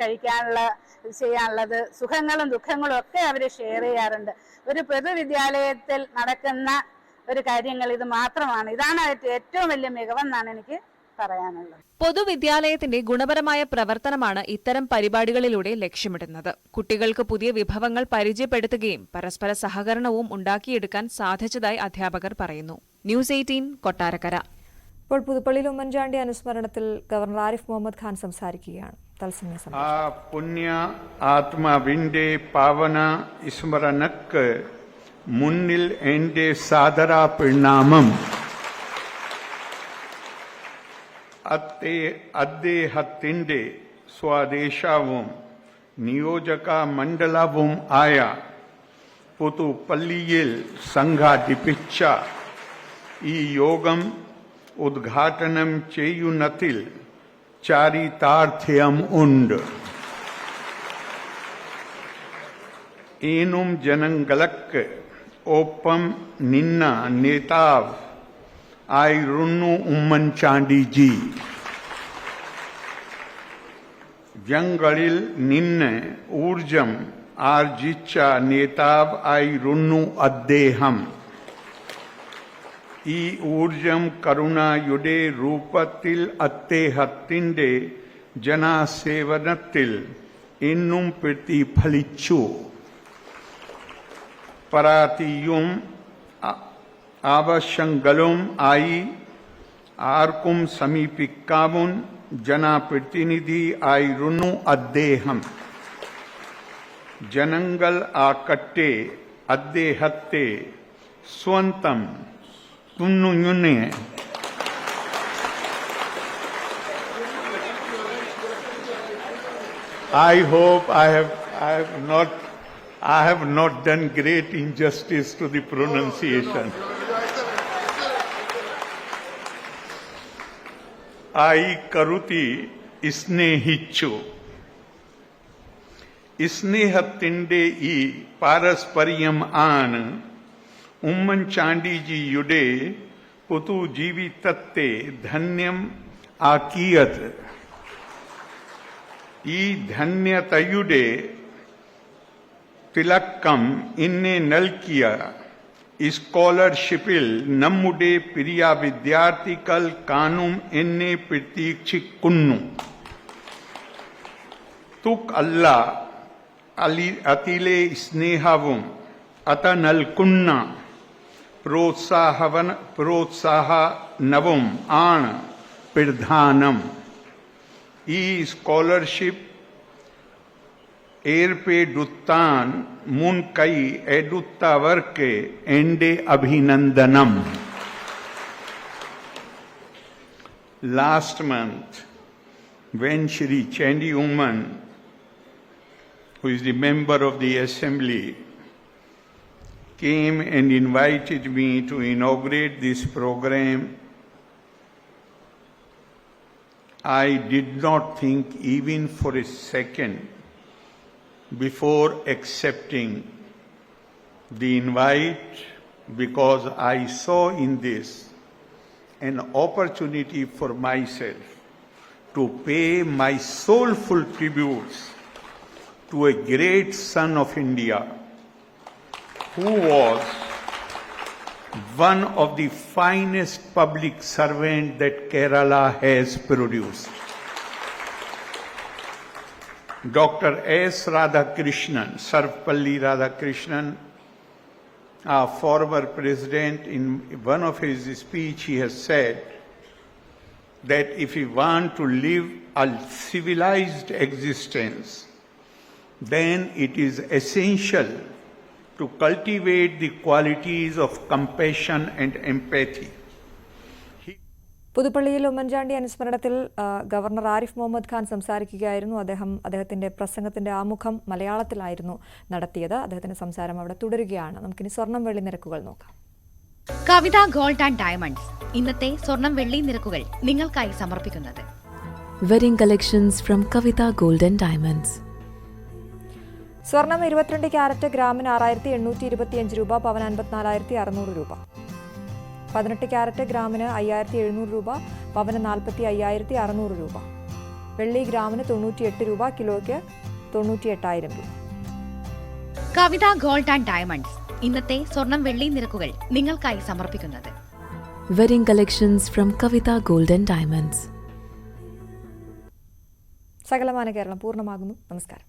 ചെയ്യാനുള്ളത്, സുഖങ്ങളും ദുഃഖങ്ങളും ഒക്കെ അവർ ഷെയർ ചെയ്യാറുണ്ട്. ഒരു പൊതുവിദ്യാലയത്തിൽ നടക്കുന്ന ഒരു കാര്യങ്ങൾ ഇത് മാത്രമാണ്. ഇതാണ് ഏറ്റവും വലിയ മികവെന്നാണ് എനിക്ക് പറയാനുള്ളത്. പൊതുവിദ്യാലയത്തിന്റെ ഗുണപരമായ പ്രവർത്തനമാണ് ഇത്തരം പരിപാടികളിലൂടെ ലക്ഷ്യമിടുന്നത്. കുട്ടികൾക്ക് പുതിയ വിഭവങ്ങൾ പരിചയപ്പെടുത്തുകയും പരസ്പര സഹകരണവും ഉണ്ടാക്കിയെടുക്കാൻ സാധിച്ചതായി അധ്യാപകർ പറയുന്നു. ന്യൂസ് 18 കൊട്ടാരക്കര. ഇപ്പോൾ പുതുപ്പള്ളിയിൽ ഉമ്മൻചാണ്ടി അനുസ്മരണത്തിൽ ഗവർണർ ആരിഫ് മുഹമ്മദ് ഖാൻ സംസാരിക്കുകയാണ്. തത്സമയ ആ പുണ്യ ആത്മാവിന്റെ പാവന സ്മരണക്ക് മുന്നിൽ എന്റെ സാദര പ്രണാമം. അദ്ദേഹത്തിന്റെ സ്വദേശവും നിയോജക മണ്ഡലവും ആയ പുതുപ്പള്ളിയിൽ സംഘടിപ്പിച്ച ഈ യോഗം ഉദ്ഘാടനം ചെയ്യുന്നതിൽ ചാരിതാർത്ഥ്യം ഉണ്ട്. ജനങ്ങൾക്ക് ഒപ്പം നിന്ന നേതാവ് ആയിരുന്നു ഉമ്മൻചാണ്ടി ജി. ജനങ്ങളിൽ നിന്ന് ഊർജം ആർജിച്ച നേതാവ് ആയിരുന്നു അദ്ദേഹം. ഈ ഊർജം കരുണയുടെ രൂപത്തിൽ അദ്ദേഹത്തിന്റെ ജനസേവനത്തിൽ ഇന്നും പ്രതിഫലിച്ചു. പരാതിയും ആവശ്യങ്ങളും ആയി ആർക്കും സമീപിക്കാവുന്ന ജനപ്രതിനിധി ആയിരുന്നു അദ്ദേഹം. ജനങ്ങൾ ആകട്ടെ അദ്ദേഹത്തെ സ്വന്തം തുന്നുഞ്ഞുനെ I hope I have not done great injustice to the pronunciation. I karuti സ്നേഹിച്ചു. സ്നേഹത്തിന്റെ ഈ പാരസ്പര്യം ആണ് ഉമ്മൻചാണ്ടിജിയുടെ പൊതുജീവിതത്തെ ധന്യം ആക്കിയത്. ഈ ധന്യതയുടെ തിലക്കം ഇന്നെ നൽകിയ സ്കോളർഷിപ്പിൽ നമ്മുടെ പ്രിയ വിദ്യാർത്ഥികൾ കാണും എന്നെ പ്രതീക്ഷിക്കുന്നു. തുക് അല്ല അതിലെ സ്നേഹവും അത് നൽകുന്ന പ്രോത്സാഹനവും ആണ് പ്രധാനം. ഈ സ്കോളർഷിപ്പ് ഏർപ്പെടുത്താൻ മുൻകൈ എടുത്തവർക്ക് എന്റെ അഭിനന്ദനം. Last month, when Shri Chandi Oman, who is the member of the assembly, came and invited me to inaugurate this program, I did not think even for a second before accepting the invite, because I saw in this an opportunity for myself to pay my soulful tributes to a great son of India who was one of the finest public servants that Kerala has produced. Dr. S. Radhakrishnan, Sarvapalli Radhakrishnan, our former president, in one of his speech he has said that if we want to live a civilized existence, then it is essential to cultivate the qualities of compassion and empathy. പുതുപ്പള്ളിയിൽ Oommen Chandy അനുസ്മരണത്തിൽ governor Arif Muhammad Khan സംസാരിക്കുകയായിരുന്നു. അദ്ദേഹത്തിന്റെ പ്രസംഗത്തിന്റെ ആമുഖം മലയാളത്തിലായിരുന്നു നടത്തിയത്. അദ്ദേഹത്തിന്റെ സംസാരം അവിടെ തുടരുകയാണ്. നമുക്കിനി സ്വർണം വെള്ളി നിരക്കുകൾ നോക്കാം. കവിത ഗോൾഡ് ആൻഡ് ഡയമണ്ട്സ് ഇന്നത്തെ സ്വർണം വെള്ളി നിരക്കുകൾ നിങ്ങൾക്കായി സമർപ്പിക്കുന്നത് wedding collections from Kavitha gold and diamonds. സ്വർണം 22 ക്യാരറ്റ് ഗ്രാമിന് 6825 രൂപ, പവന് 54,600 രൂപ. 18 ക്യാരറ്റ് ഗ്രാമിന് 5700 രൂപ, പവന് 45,600 രൂപ. വെള്ളി ഗ്രാമിന് 98 രൂപ, കിലോയ്ക്ക് 98,000 രൂപ. കവിത ഗോൾഡ് ആൻഡ് ഡയമണ്ട്സ് ഇന്നത്തെ സ്വർണം വെള്ളി നിരക്കുകൾ നിങ്ങൾക്കായി സമർപ്പിക്കുന്നത് wedding collections from Kavitha gold and diamonds. സകലമാന കേരളം പൂർണ്ണമാകുന്നു. നമസ്കാരം.